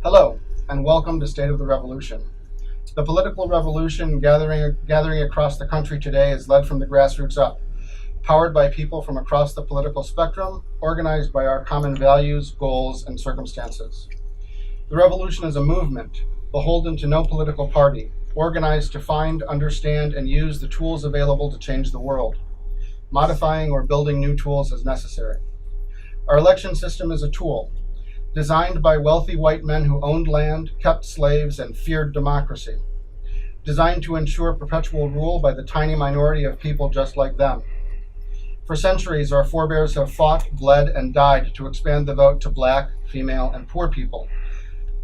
Hello, and welcome to State of the Revolution. The political revolution gathering across the country today is led from the grassroots up, powered by people from across the political spectrum, organized by our common values, goals, and circumstances. The revolution is a movement, beholden to no political party, organized to find, understand, and use the tools available to change the world, modifying or building new tools as necessary. Our election system is a tool, designed by wealthy white men who owned land, kept slaves, and feared democracy. Designed to ensure perpetual rule by the tiny minority of people just like them. For centuries, our forebears have fought, bled, and died to expand the vote to Black, female, and poor people.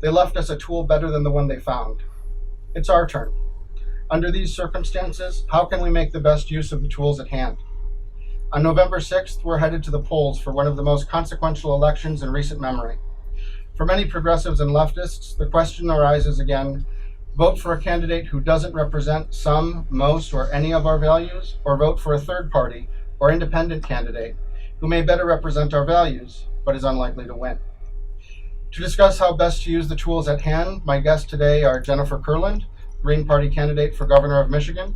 They left us a tool better than the one they found. It's our turn. Under these circumstances, how can we make the best use of the tools at hand? On November 6th, we're headed to the polls for one of the most consequential elections in recent memory. For many progressives and leftists, the question arises again: vote for a candidate who doesn't represent some, most, or any of our values, or vote for a third party or independent candidate who may better represent our values, but is unlikely to win. To discuss how best to use the tools at hand, my guests today are Jennifer Kurland, Green Party candidate for governor of Michigan,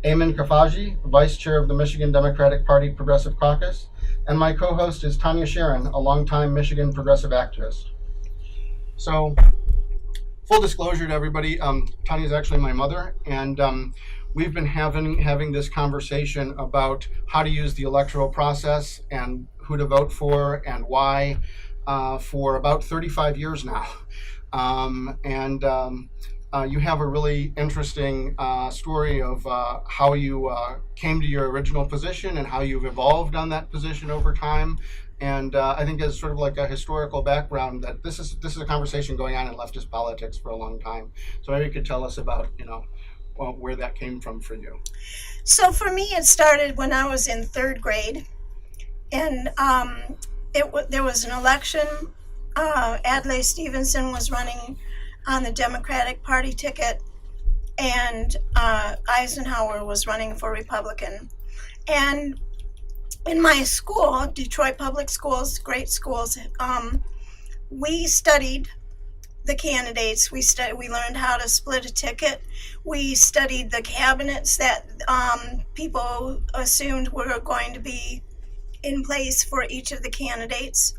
Ayman Khafagi, vice chair of the Michigan Democratic Party Progressive Caucus, and my co-host is Tanya Sharon, a longtime Michigan progressive activist. So, full disclosure to everybody, Tanya is actually my mother, and we've been having this conversation about how to use the electoral process and who to vote for and why for about 35 years now. You have a really interesting story of how you came to your original position and how you've evolved on that position over time. And I think as sort of like a historical background that this is a conversation going on in leftist politics for a long time. So maybe you could tell us about, where that came from for you. So for me, it started when I was in third grade, and there was an election. Adlai Stevenson was running on the Democratic Party ticket, and Eisenhower was running for Republican. And in my school, Detroit Public Schools, great schools, we studied the candidates. We learned how to split a ticket. We studied the cabinets that people assumed were going to be in place for each of the candidates.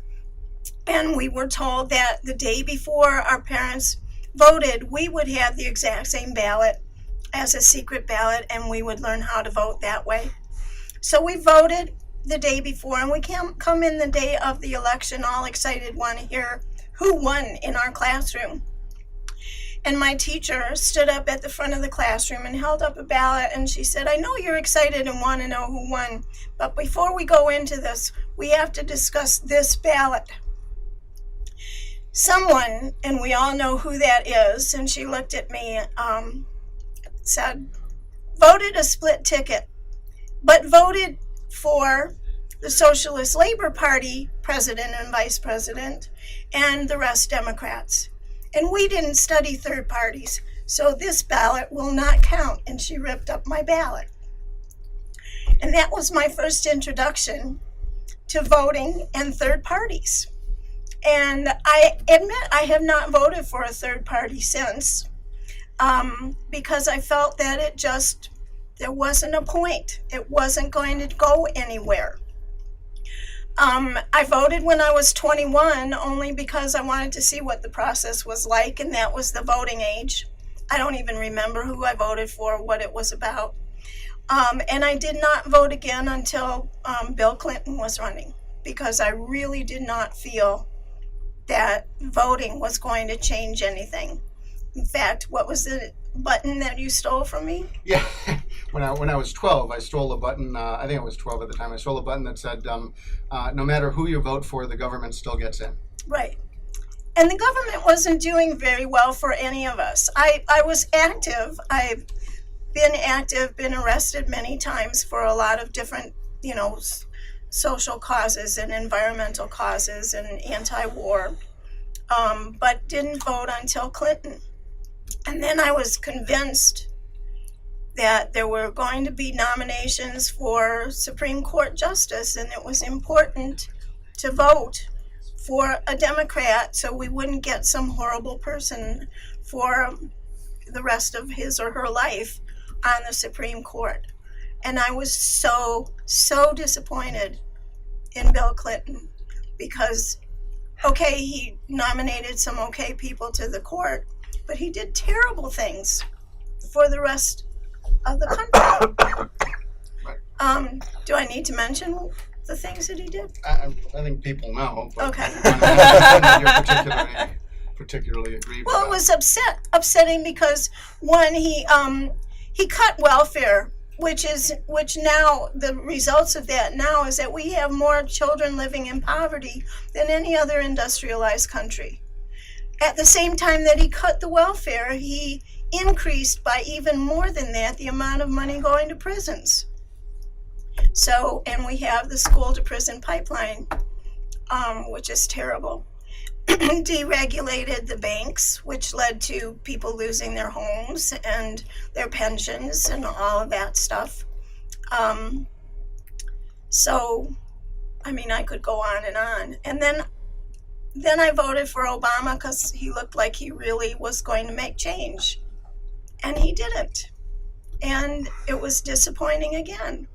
And we were told that the day before our parents voted, we would have the exact same ballot as a secret ballot, and we would learn how to vote that way. So we voted the day before, and we come in the day of the election all excited, want to hear who won in our classroom. And my teacher stood up at the front of the classroom and held up a ballot, and she said, "I know you're excited and want to know who won, but before we go into this, we have to discuss this ballot. Someone," and we all know who that is, and she looked at me, said, "voted a split ticket, but voted for the Socialist Labor Party president and vice president, and the rest Democrats. And we didn't study third parties, so this ballot will not count." And she ripped up my ballot. And that was my first introduction to voting and third parties. And I admit I have not voted for a third party since, because I felt that there wasn't a point. It wasn't going to go anywhere. I voted when I was 21 only because I wanted to see what the process was like, and that was the voting age. I don't even remember who I voted for, what it was about. And I did not vote again until Bill Clinton was running, because I really did not feel that voting was going to change anything. In fact, what was the button that you stole from me? Yeah, when I was 12, I stole a button. I think I was 12 at the time. I stole a button that said, "No matter who you vote for, the government still gets in." Right. And the government wasn't doing very well for any of us. I was active. I've been active, been arrested many times for a lot of different, social causes and environmental causes and anti-war, but didn't vote until Clinton. And then I was convinced that there were going to be nominations for Supreme Court justice, and it was important to vote for a Democrat so we wouldn't get some horrible person for the rest of his or her life on the Supreme Court. And I was so disappointed in Bill Clinton because, okay, he nominated some okay people to the court, but he did terrible things for the rest of the country. Do I need to mention the things that he did? I think people know. But Okay. I particularly agree with Well, that. it was upsetting because one, he cut welfare, which now the results of that now is that we have more children living in poverty than any other industrialized country. At the same time that he cut the welfare, he increased by even more than that the amount of money going to prisons. So, and we have the school to prison pipeline, which is terrible. Deregulated the banks, which led to people losing their homes and their pensions and all of that stuff. So, I mean, I could go on and on. And then I voted for Obama because he looked like he really was going to make change. And he didn't. And it was disappointing again.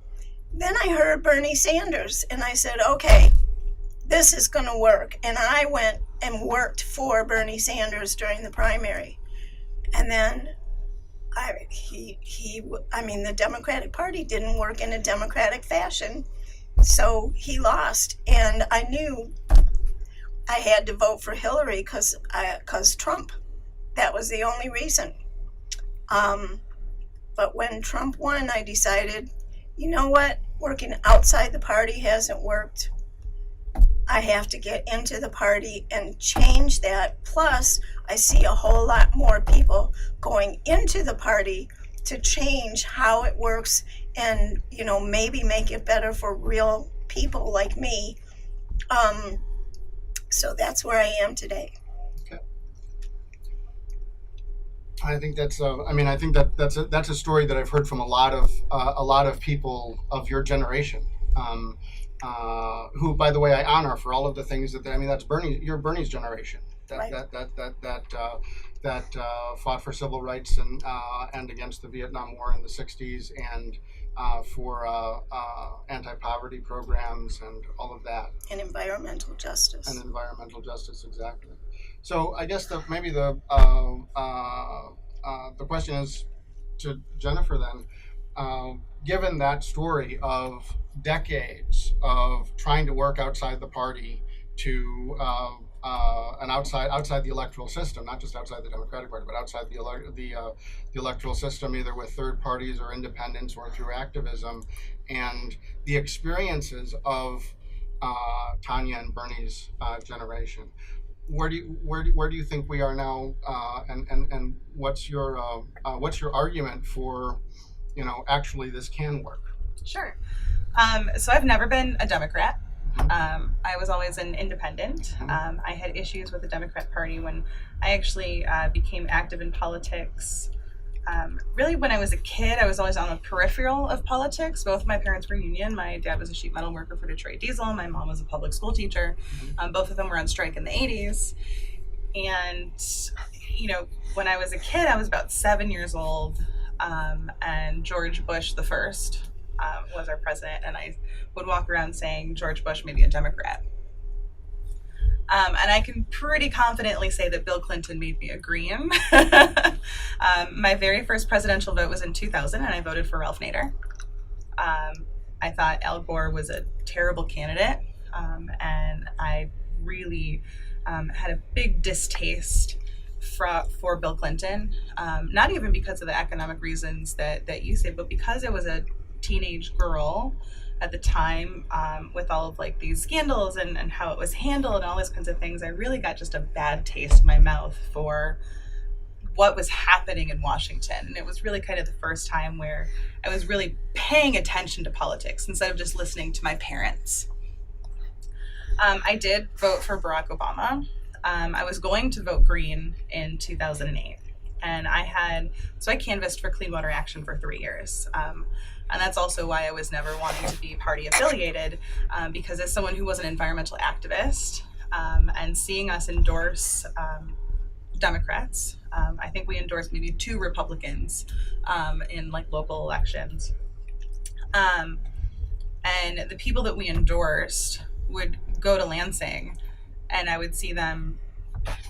Then I heard Bernie Sanders, and I said, okay, this is going to work. And I went and worked for Bernie Sanders during the primary. And then the Democratic Party didn't work in a democratic fashion. So he lost. And I knew I had to vote for Hillary because Trump. That was the only reason. But when Trump won, I decided, you know what? Working outside the party hasn't worked. I have to get into the party and change that. Plus, I see a whole lot more people going into the party to change how it works and, maybe make it better for real people like me. So that's where I am today. Okay. I think that's that's a story that I've heard from a lot of people of your generation, who, by the way, I honor for all of the things that's you're Bernie's generation that fought for civil rights and against the Vietnam War in the '60s and for anti-poverty programs and all of that. And environmental justice. Exactly. So I guess the question is to Jennifer then, given that story of decades of trying to work outside the party to and outside the electoral system, not just outside the Democratic Party, but outside the electoral system, either with third parties or independents or through activism, and the experiences of Tanya and Bernie's generation. Where do you think we are now, and what's your argument for, actually this can work? Sure. So I've never been a Democrat. I was always an independent. I had issues with the Democrat Party when I actually became active in politics. Really, when I was a kid, I was always on the peripheral of politics. Both of my parents were union. My dad was a sheet metal worker for Detroit Diesel. My mom was a public school teacher. Both of them were on strike in the 80s. And, when I was a kid, I was about 7 years old, and George Bush the first was our president, and I would walk around saying George Bush may be a Democrat. And I can pretty confidently say that Bill Clinton made me a green. My very first presidential vote was in 2000, and I voted for Ralph Nader. I thought Al Gore was a terrible candidate, and I really had a big distaste for Bill Clinton, not even because of the economic reasons that you say, but because I was a teenage girl at the time, with all of these scandals and how it was handled and all those kinds of things. I really got just a bad taste in my mouth for what was happening in Washington. And it was really kind of the first time where I was really paying attention to politics instead of just listening to my parents. I did vote for Barack Obama. I was going to vote Green in 2008. And I canvassed for Clean Water Action for 3 years. And that's also why I was never wanting to be party affiliated, because as someone who was an environmental activist, and seeing us endorse Democrats. I think we endorsed maybe 2 Republicans in like local elections. And the people that we endorsed would go to Lansing, and I would see them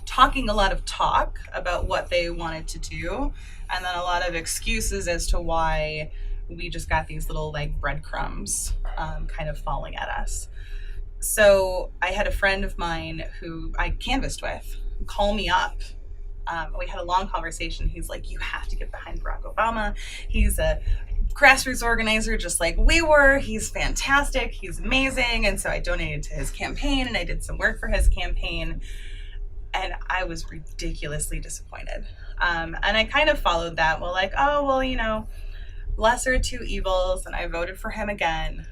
talking a lot of talk about what they wanted to do, and then a lot of excuses as to why we just got these little like breadcrumbs kind of falling at us. So I had a friend of mine who I canvassed with call me up. We had a long conversation. He's like, you have to get behind Barack Obama. He's a grassroots organizer just like we were. He's fantastic. He's amazing. And so I donated to his campaign, and I did some work for his campaign. And I was ridiculously disappointed. And I kind of followed that. Well, like, oh, well, you know, lesser of 2 evils. And I voted for him again.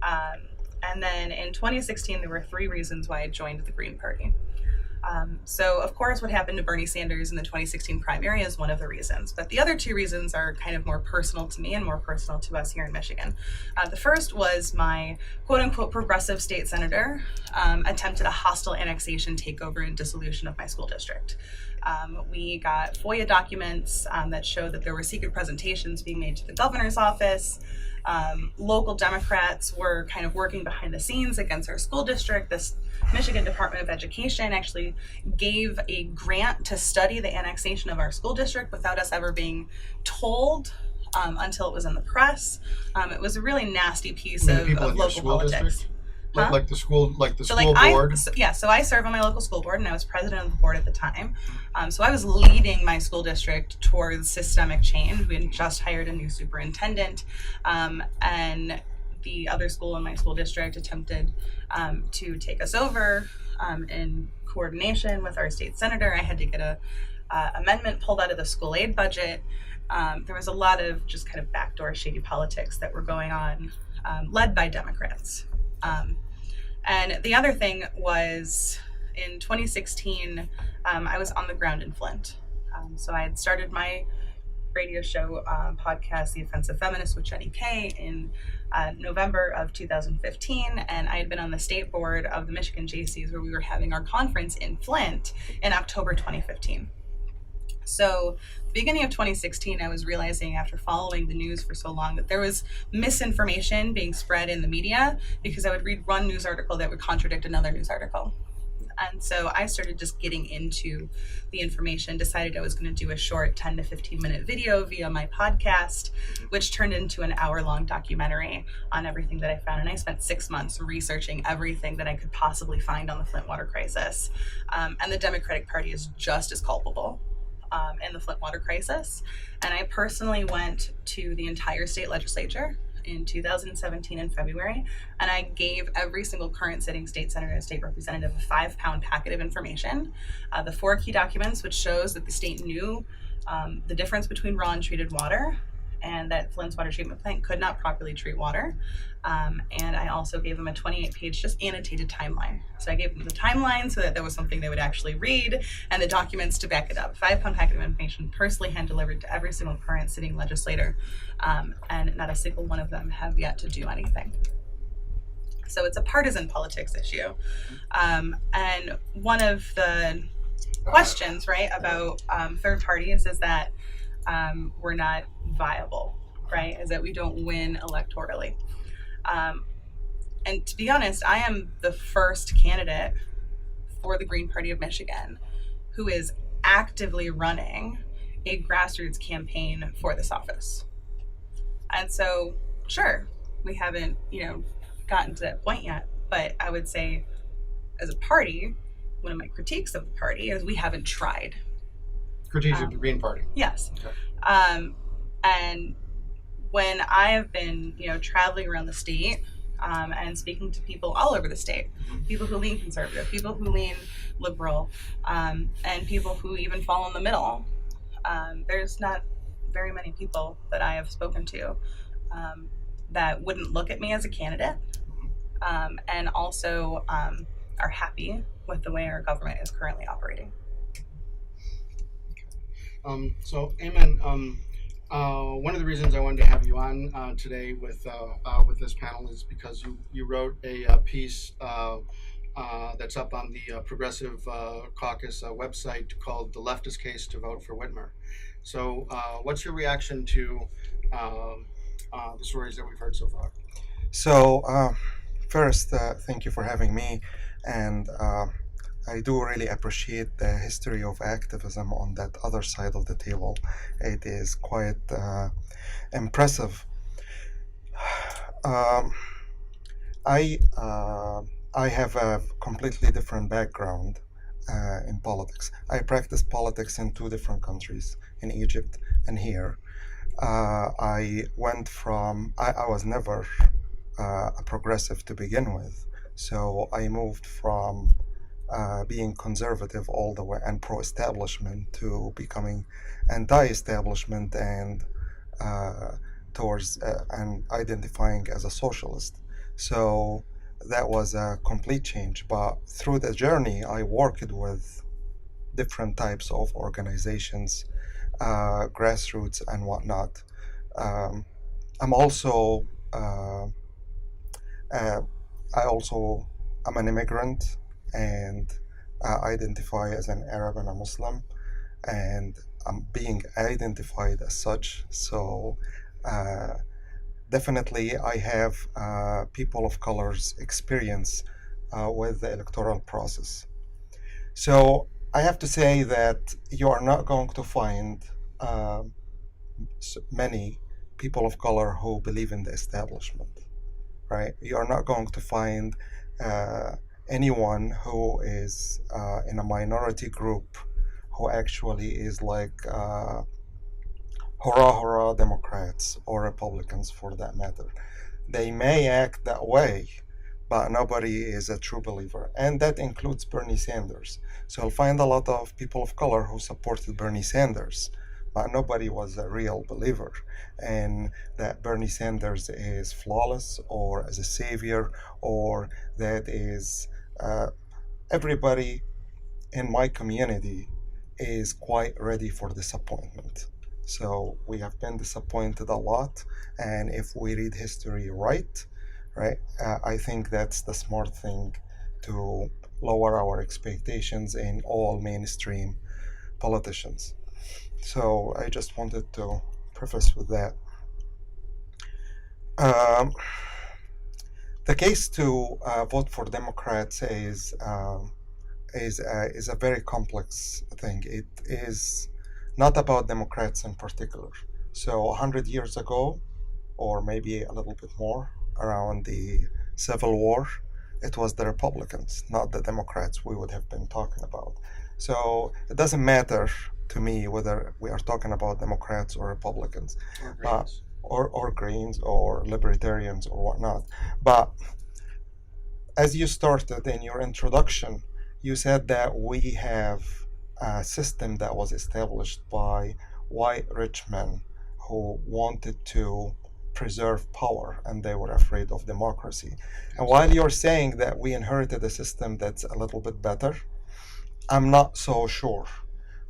And then in 2016, there were 3 reasons why I joined the Green Party. So, of course, what happened to Bernie Sanders in the 2016 primary is one of the reasons. But the other 2 reasons are kind of more personal to me and more personal to us here in Michigan. The first was my quote-unquote progressive state senator attempted a hostile annexation, takeover, and dissolution of my school district. We got FOIA documents that showed that there were secret presentations being made to the governor's office. Local Democrats were kind of working behind the scenes against our school district. This Michigan Department of Education actually gave a grant to study the annexation of our school district without us ever being told until it was in the press. It was a really nasty piece of local politics. Huh? Like the school board? So I serve on my local school board, and I was president of the board at the time. So I was leading my school district towards systemic change. We had just hired a new superintendent, and the other school in my school district attempted to take us over in coordination with our state senator. I had to get a amendment pulled out of the school aid budget. There was a lot of just kind of backdoor shady politics that were going on, led by Democrats. And the other thing was in 2016, I was on the ground in Flint. So I had started my radio show podcast, The Offensive Feminist with Jenny Kay, in November of 2015. And I had been on the state board of the Michigan JCs, where we were having our conference in Flint in October 2015. So beginning of 2016, I was realizing after following the news for so long that there was misinformation being spread in the media, because I would read one news article that would contradict another news article. And so I started just getting into the information, decided I was going to do a short 10 to 15 minute video via my podcast, which turned into an hour-long documentary on everything that I found. And I spent 6 months researching everything that I could possibly find on the Flint water crisis. And the Democratic Party is just as culpable in the Flint water crisis. And I personally went to the entire state legislature in 2017 in February, and I gave every single current sitting state senator and state representative a 5-pound packet of information, the 4 key documents, which shows that the state knew the difference between raw and treated water, and that Flint's water treatment plant could not properly treat water. And I also gave them a 28-page just annotated timeline. So I gave them the timeline so that there was something they would actually read, and the documents to back it up. 5-pound packet of information personally hand-delivered to every single current sitting legislator, and not a single one of them have yet to do anything. So it's a partisan politics issue. And one of the questions, right, about third parties is that we're not viable, right? Is that we don't win electorally. And to be honest, I am the first candidate for the Green Party of Michigan who is actively running a grassroots campaign for this office. And so, sure, we haven't, gotten to that point yet, but I would say as a party, one of my critiques of the party is we haven't tried. Critiques of the Green Party? Yes. Okay. And when I have been, traveling around the state and speaking to people all over the state, people who lean conservative, people who lean liberal, and people who even fall in the middle, there's not very many people that I have spoken to that wouldn't look at me as a candidate, and also are happy with the way our government is currently operating. So, Ayman, one of the reasons I wanted to have you on today with this panel is because you wrote a piece that's up on the Progressive Caucus website called "The Leftist Case to Vote for Whitmer." So, what's your reaction to the stories that we've heard so far? So, first, thank you for having me, and I do really appreciate the history of activism on that other side of the table. It is quite impressive. Um, I have a completely different background in politics. I practiced politics in two different countries, in Egypt and here. I was never a progressive to begin with. So I moved from being conservative all the way and pro-establishment to becoming anti-establishment and towards and identifying as a socialist. So that was a complete change. But through the journey, I worked with different types of organizations, grassroots and whatnot. I'm also I also am an immigrant and identify as an Arab and a Muslim, and I'm being identified as such. So definitely, I have people of color's experience with the electoral process. So I have to say that you are not going to find many people of color who believe in the establishment, right? You are not going to find anyone who is in a minority group who actually is like hurrah hurrah Democrats or Republicans for that matter. They may act that way, but nobody is a true believer. And that includes Bernie Sanders. So you'll find a lot of people of color who supported Bernie Sanders, but nobody was a real believer. And that Bernie Sanders is flawless or as a savior, or that is everybody in my community is quite ready for disappointment. So we have been disappointed a lot, and if we read history right, I think that's the smart thing to lower our expectations in all mainstream politicians. So I just wanted to preface with that. The case to vote for Democrats is a very complex thing. It is not about Democrats in particular. So 100 years ago, or maybe a little bit more, around the Civil War, it was the Republicans, not the Democrats we would have been talking about. So it doesn't matter to me whether we are talking about Democrats or Republicans, or Greens or Libertarians or whatnot. But as you started in your introduction, you said that we have a system that was established by white rich men who wanted to preserve power and they were afraid of democracy. And while you're saying that we inherited a system that's a little bit better, I'm not so sure.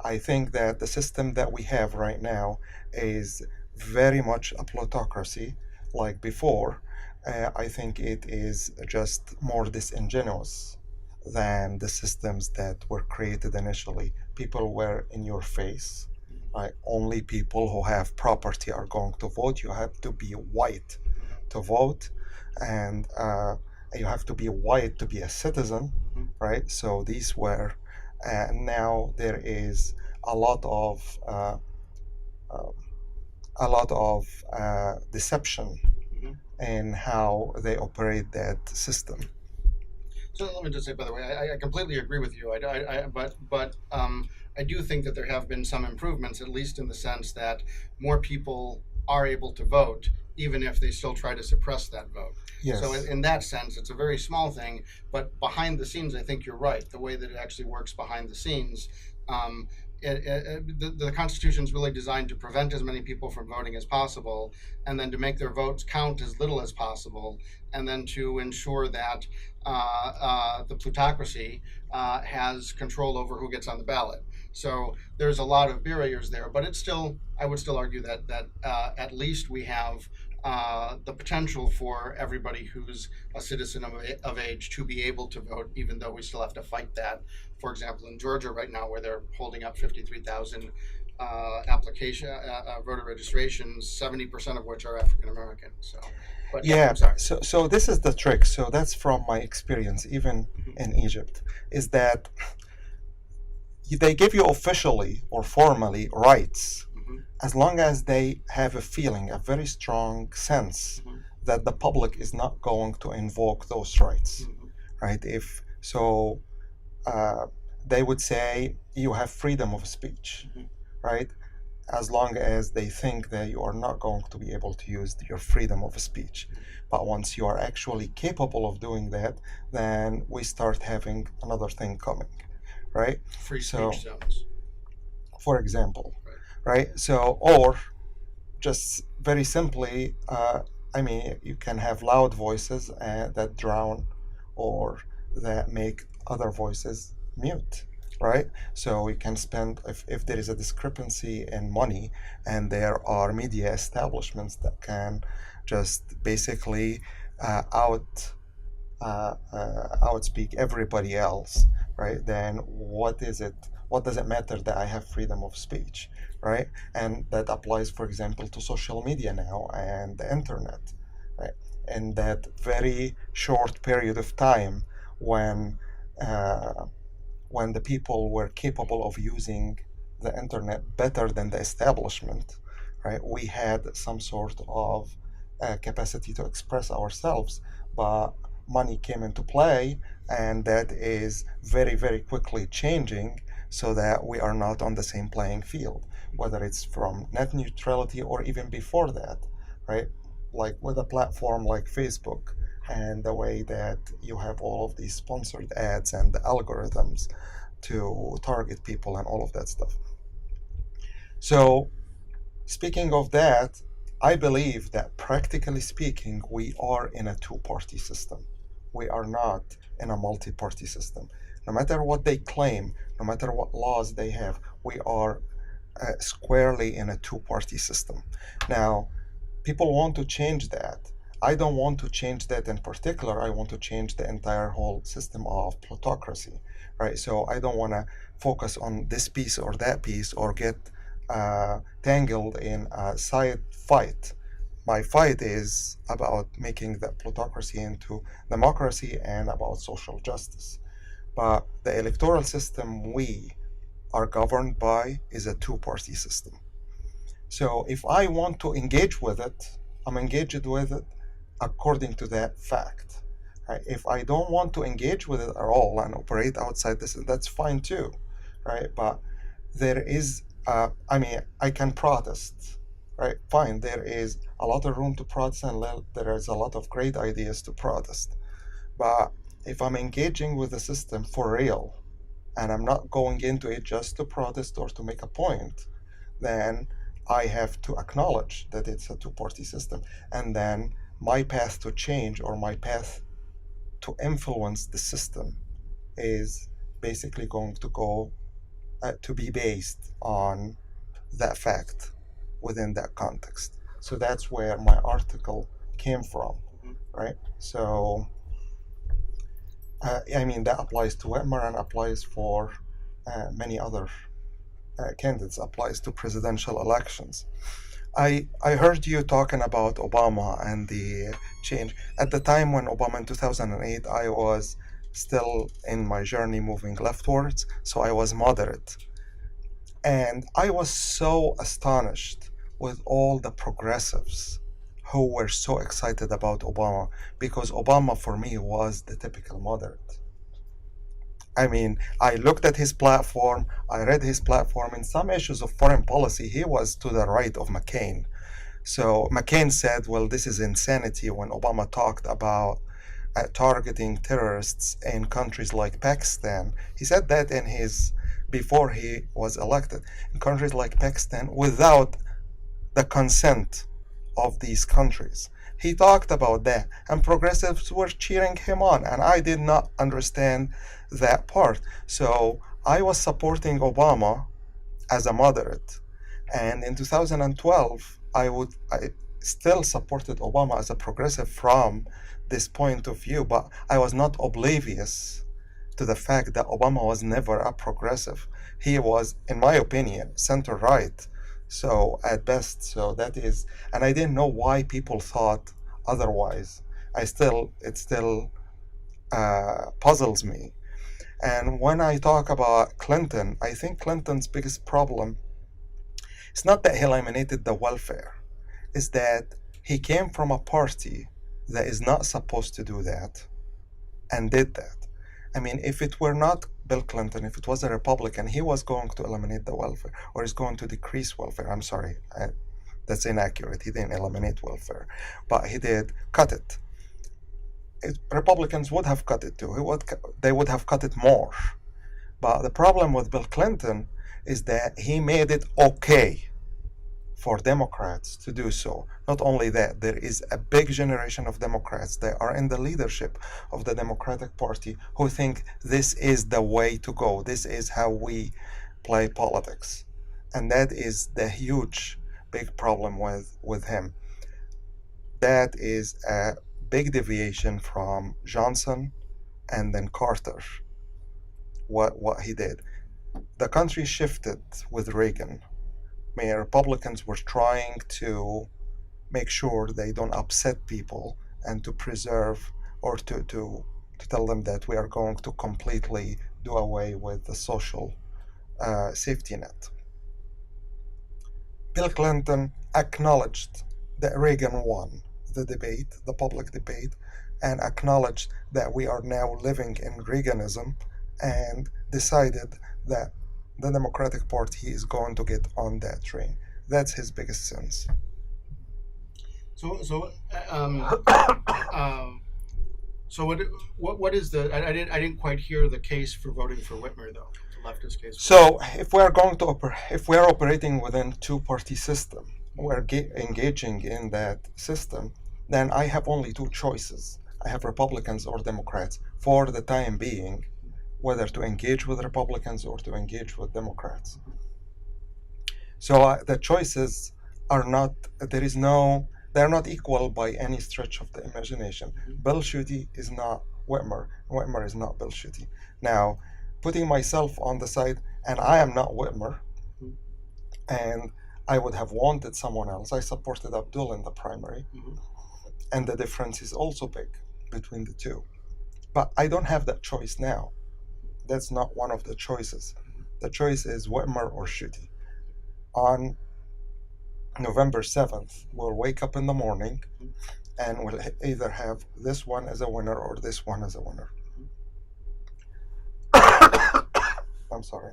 I think that the system that we have right now is very much a plutocracy like before. I think it is just more disingenuous than the systems that were created initially. People were in your face. Right? Only people who have property are going to vote. You have to be white to vote, and you have to be white to be a citizen, right? So these were, now there is a lot of deception in how they operate that system. So let me just say, by the way, I completely agree with you. But I do think that there have been some improvements, at least in the sense that more people are able to vote, even if they still try to suppress that vote. Yes. So in that sense, it's a very small thing. But behind the scenes, I think you're right. The way that it actually works behind the scenes, the Constitution is really designed to prevent as many people from voting as possible, and then to make their votes count as little as possible, and then to ensure that the plutocracy has control over who gets on the ballot. So there's a lot of barriers there, but it's still, I would still argue that at least we have the potential for everybody who's a citizen of age to be able to vote, even though we still have to fight that. For example, in Georgia right now, where they're holding up 53,000 voter registrations, 70% of which are African American. So, but yeah, Yeah, I'm sorry. so this is the trick. So that's from my experience, even in Egypt, is that they give you officially or formally rights as long as they have a feeling, a very strong sense that the public is not going to invoke those rights, right? If so, they would say you have freedom of speech, right? As long as they think that you are not going to be able to use your freedom of speech. But once you are actually capable of doing that, then we start having another thing coming, right? Free So, speech zones. for example, right? So, or just very simply, I mean, you can have loud voices that drown or that make other voices mute, right? So we can spend, if there is a discrepancy in money and there are media establishments that can just basically outspeak everybody else, right? Then what is it? What does it matter that I have freedom of speech, right? And that applies, for example, to social media now and the internet, right? In that very short period of time when the people were capable of using the internet better than the establishment, right? We had some sort of capacity to express ourselves, but money came into play, and that is very, very quickly changing so that we are not on the same playing field, whether it's from net neutrality or even before that, right? Like with a platform like Facebook and the way that you have all of these sponsored ads and the algorithms to target people and all of that stuff. So speaking of that, I believe that practically speaking, we are in a two-party system. We are not in a multi-party system. No matter what they claim, no matter what laws they have, we are squarely in a two-party system. Now, people want to change that. I don't want to change that in particular. I want to change the entire whole system of plutocracy, right? So I don't want to focus on this piece or that piece or get tangled in a side fight. My fight is about making the plutocracy into democracy and about social justice. But the electoral system we are governed by is a two-party system. So if I want to engage with it, I'm engaged with it according to that fact. Right? If I don't want to engage with it at all and operate outside this, that's fine too, right? But there is, I can protest, right? Fine, there is a lot of room to protest and there is a lot of great ideas to protest. But if I'm engaging with the system for real, and I'm not going into it just to protest or to make a point, then I have to acknowledge that it's a two-party system. And then my path to change or my path to influence the system is basically going to go to be based on that fact within that context. So that's where my article came from, right? So, that applies to Whitmer and applies for many other candidates, applies to presidential elections. I heard you talking about Obama and the change. At the time when Obama in 2008, I was still in my journey moving leftwards, so I was moderate. And I was so astonished with all the progressives who were so excited about Obama, because Obama for me was the typical moderate. I looked at his platform, I read his platform. In some issues of foreign policy, he was to the right of McCain. So McCain said, well, this is insanity when Obama talked about targeting terrorists in countries like Pakistan. He said that before he was elected, in countries like Pakistan without the consent of these countries. He talked about that, and progressives were cheering him on, and I did not understand that part. So I was supporting Obama as a moderate, and in 2012, I still supported Obama as a progressive from this point of view, but I was not oblivious to the fact that Obama was never a progressive. He was, in my opinion, center right. So at best, so that is, and I didn't know why people thought otherwise. It still puzzles me. And when I talk about Clinton, I think Clinton's biggest problem is not that he eliminated the welfare, is that he came from a party that is not supposed to do that and did that. I mean, if it were not Bill Clinton, if it was a Republican, he was going to eliminate the welfare, or he's going to decrease welfare. I'm sorry, that's inaccurate. He didn't eliminate welfare, but he did cut it. Republicans would have cut it too. They would have cut it more. But the problem with Bill Clinton is that he made it okay for Democrats to do so. Not only that, there is a big generation of Democrats that are in the leadership of the Democratic Party who think this is the way to go. This is how we play politics. And that is the huge, big problem with him. That is a big deviation from Johnson and then Carter, what he did. The country shifted with Reagan. I mean, Republicans were trying to make sure they don't upset people and to preserve or to tell them that we are going to completely do away with the social safety net. Bill Clinton acknowledged that Reagan won the debate, the public debate, and acknowledged that we are now living in Reaganism and decided that the Democratic Party is going to get on that train. That's his biggest sense. So what is the? I didn't quite hear the case for voting for Whitmer though. The leftist case. So if we are going to if we are operating within two-party system, we're engaging in that system, then I have only two choices. I have Republicans or Democrats for the time being, whether to engage with Republicans or to engage with Democrats. So the choices are not, they're not equal by any stretch of the imagination. Bill Schuette is not Whitmer. Whitmer is not Bill Schuette. Now, putting myself on the side, and I am not Whitmer, and I would have wanted someone else. I supported Abdul in the primary, and the difference is also big between the two. But I don't have that choice now. That's not one of the choices. The choice is Whitmer or Schuette. On November 7th, we'll wake up in the morning and we'll either have this one as a winner or this one as a winner. I'm sorry.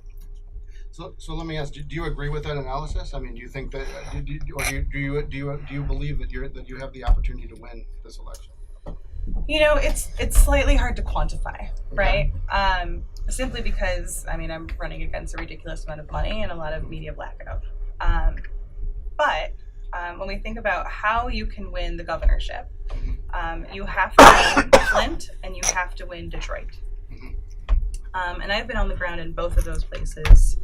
So let me ask: do you agree with that analysis? I mean, do you think that, do you believe that you have the opportunity to win this election? You know, it's slightly hard to quantify, right? Simply because, I mean, I'm running against a ridiculous amount of money and a lot of media blackout. But when we think about how you can win the governorship, you have to win Flint and you have to win Detroit. And I've been on the ground in both of those places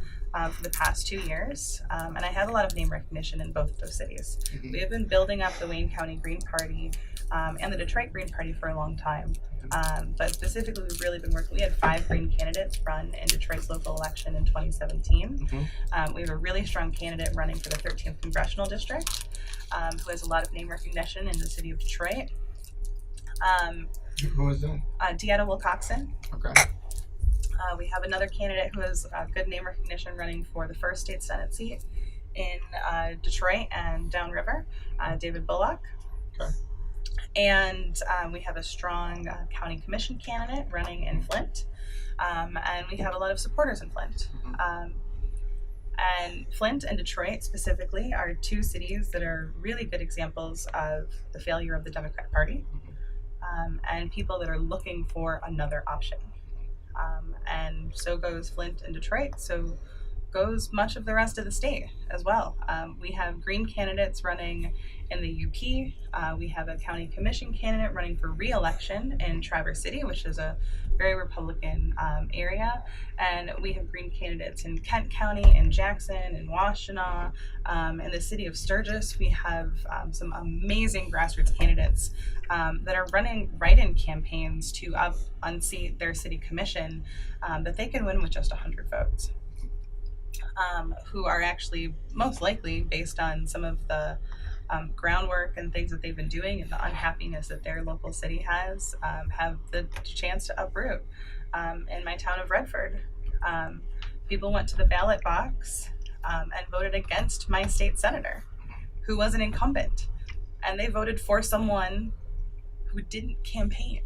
for the past 2 years, and I have a lot of name recognition in both of those cities. We have been building up the Wayne County Green Party and the Detroit Green Party for a long time. But specifically, we've really been working. We had 5 Green candidates run in Detroit's local election in 2017. We have a really strong candidate running for the 13th Congressional District, who has a lot of name recognition in the city of Detroit. Who is that? Deanna Wilcoxon. Okay. We have another candidate who has good name recognition running for the first state Senate seat in Detroit and Downriver, David Bullock. Okay. And we have a strong county commission candidate running in Flint. And we have a lot of supporters in Flint. And Flint and Detroit specifically are 2 cities that are really good examples of the failure of the Democratic Party and people that are looking for another option. And so goes Flint and Detroit, so goes much of the rest of the state as well. We have Green candidates running in the UP. We have a county commission candidate running for re-election in Traverse City, which is a very Republican area. And we have Green candidates in Kent County, in Jackson, in Washtenaw, in the city of Sturgis. We have some amazing grassroots candidates that are running write-in campaigns to unseat their city commission that they can win with just 100 votes. Who are actually most likely, based on some of the groundwork and things that they've been doing and the unhappiness that their local city has, have the chance to uproot. In my town of Redford, people went to the ballot box and voted against my state senator, who was an incumbent, and they voted for someone who didn't campaign,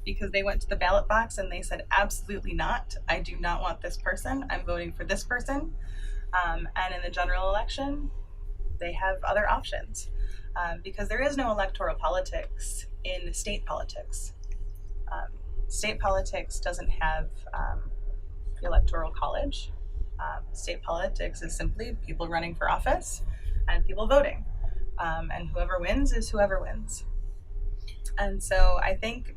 because they went to the ballot box and they said, absolutely not. I do not want this person. I'm voting for this person. And in the general election, they have other options, because there is no electoral politics in state politics. State politics doesn't have the electoral college. State politics is simply people running for office and people voting. And whoever wins is whoever wins. And so I think,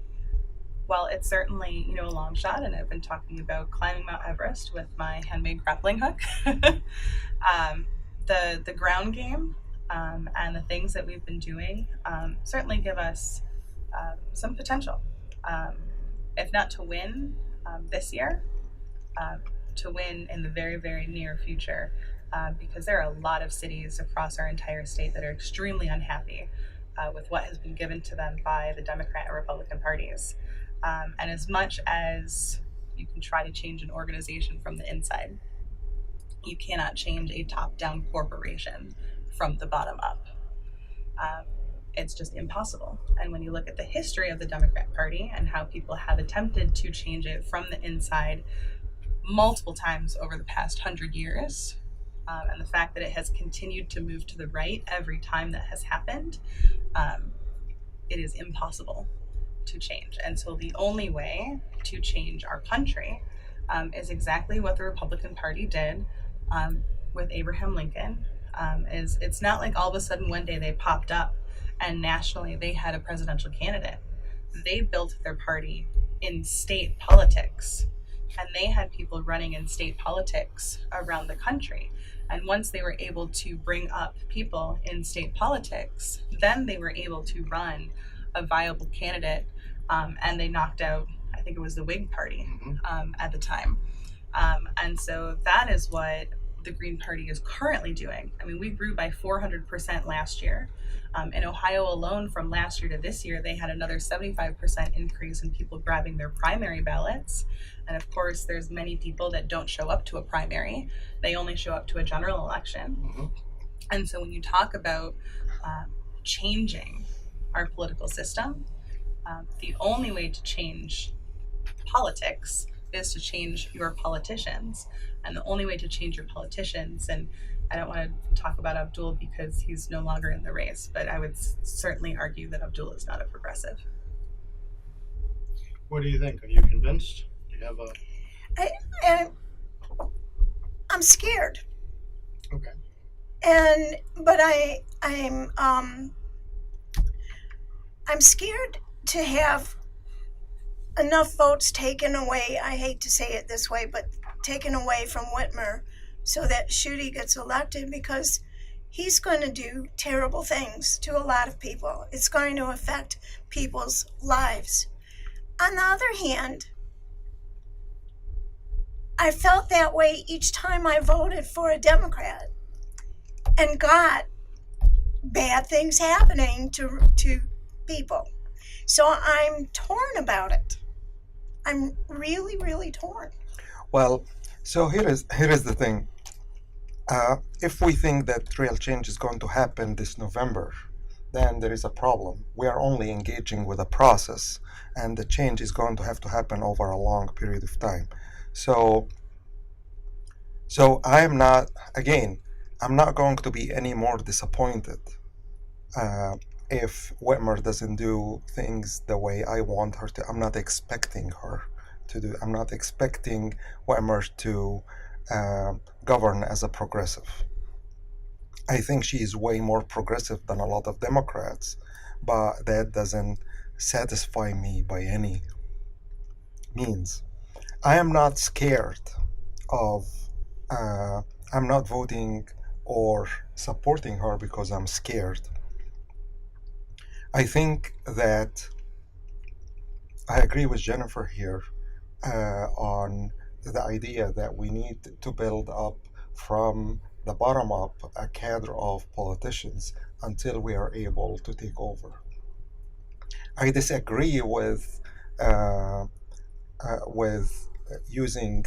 while it's certainly, a long shot, and I've been talking about climbing Mount Everest with my handmade grappling hook, the ground game and the things that we've been doing certainly give us some potential, if not to win this year, to win in the very, very near future, because there are a lot of cities across our entire state that are extremely unhappy with what has been given to them by the Democrat and Republican parties. And as much as you can try to change an organization from the inside, you cannot change a top-down corporation from the bottom up. It's just impossible. And when you look at the history of the Democrat Party and how people have attempted to change it from the inside multiple times over the past 100 years, and the fact that it has continued to move to the right every time that has happened, it is impossible to change. And so the only way to change our country is exactly what the Republican Party did with Abraham Lincoln. It's not like all of a sudden one day they popped up and nationally they had a presidential candidate. They built their party in state politics, and they had people running in state politics around the country. And once they were able to bring up people in state politics, then they were able to run a viable candidate, and they knocked out, I think it was the Whig Party at the time. And so that is what the Green Party is currently doing. I mean, we grew by 400% last year. In Ohio alone, from last year to this year, they had another 75% increase in people grabbing their primary ballots. And of course, there's many people that don't show up to a primary. They only show up to a general election. And so when you talk about changing our political system, the only way to change politics is to change your politicians. And the only way to change your politicians, and I don't want to talk about Abdul because he's no longer in the race, but I would certainly argue that Abdul is not a progressive. What do you think? Are you convinced? Do you have a... I'm scared. Okay. But I'm scared to have enough votes taken away. I hate to say it this way, but taken away from Whitmer so that Schuette gets elected, because he's going to do terrible things to a lot of people. It's going to affect people's lives. On the other hand, I felt that way each time I voted for a Democrat and got bad things happening to people. So I'm torn about it. I'm really, really torn. Well, so here is the thing. If we think that real change is going to happen this November, then there is a problem. We are only engaging with a process, and the change is going to have to happen over a long period of time. So I am not, again, I'm not going to be any more disappointed if Whitmer doesn't do things the way I want her to. I'm not expecting her to do. I'm not expecting Whitmer to govern as a progressive. I think she is way more progressive than a lot of Democrats, but that doesn't satisfy me by any means. I am not scared of, I'm not voting or supporting her because I'm scared. I think that I agree with Jennifer here on the idea that we need to build up from the bottom up a cadre of politicians until we are able to take over. I disagree with using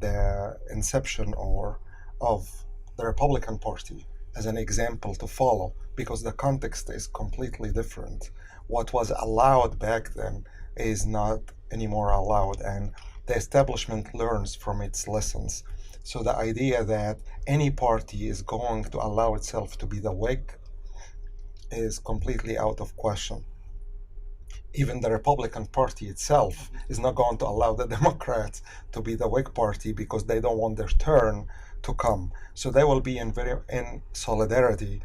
the inception or of the Republican Party as an example to follow, because the context is completely different. What was allowed back then is not anymore allowed, and the establishment learns from its lessons. So the idea that any party is going to allow itself to be the Whig is completely out of question. Even the Republican Party itself is not going to allow the Democrats to be the Whig Party because they don't want their turn to come. So they will be in solidarity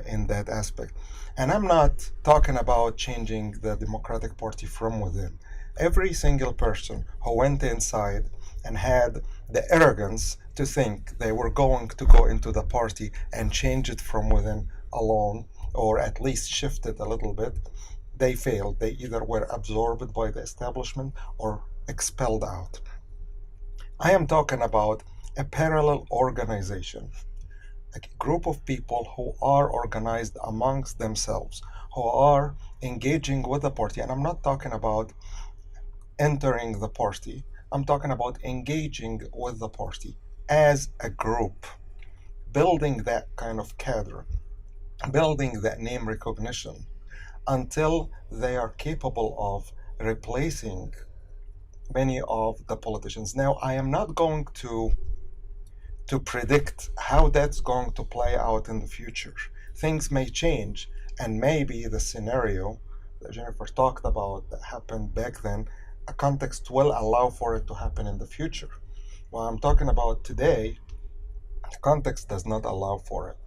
in that aspect. And I'm not talking about changing the Democratic Party from within. Every single person who went inside and had the arrogance to think they were going to go into the party and change it from within alone, or at least shift it a little bit, they failed. They either were absorbed by the establishment or expelled out. I am talking about a parallel organization, a group of people who are organized amongst themselves, who are engaging with the party. And I'm not talking about entering the party. I'm talking about engaging with the party as a group, building that kind of cadre, building that name recognition, until they are capable of replacing many of the politicians. Now, I am not going to predict how that's going to play out in the future. Things may change, and maybe the scenario that Jennifer talked about that happened back then, a context will allow for it to happen in the future. What I'm talking about today, the context does not allow for it.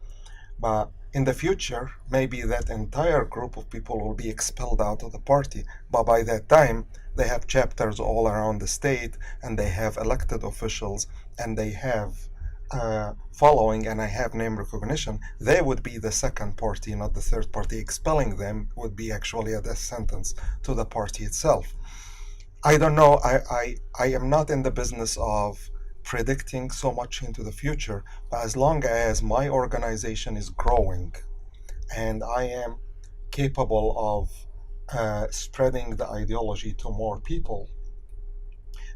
But in the future, maybe that entire group of people will be expelled out of the party. But by that time, they have chapters all around the state, and they have elected officials, and they have following, and I have name recognition. They would be the second party, not the third party. Expelling them would be actually a death sentence to the party itself. I don't know. I am not in the business of predicting so much into the future, but as long as my organization is growing and I am capable of spreading the ideology to more people,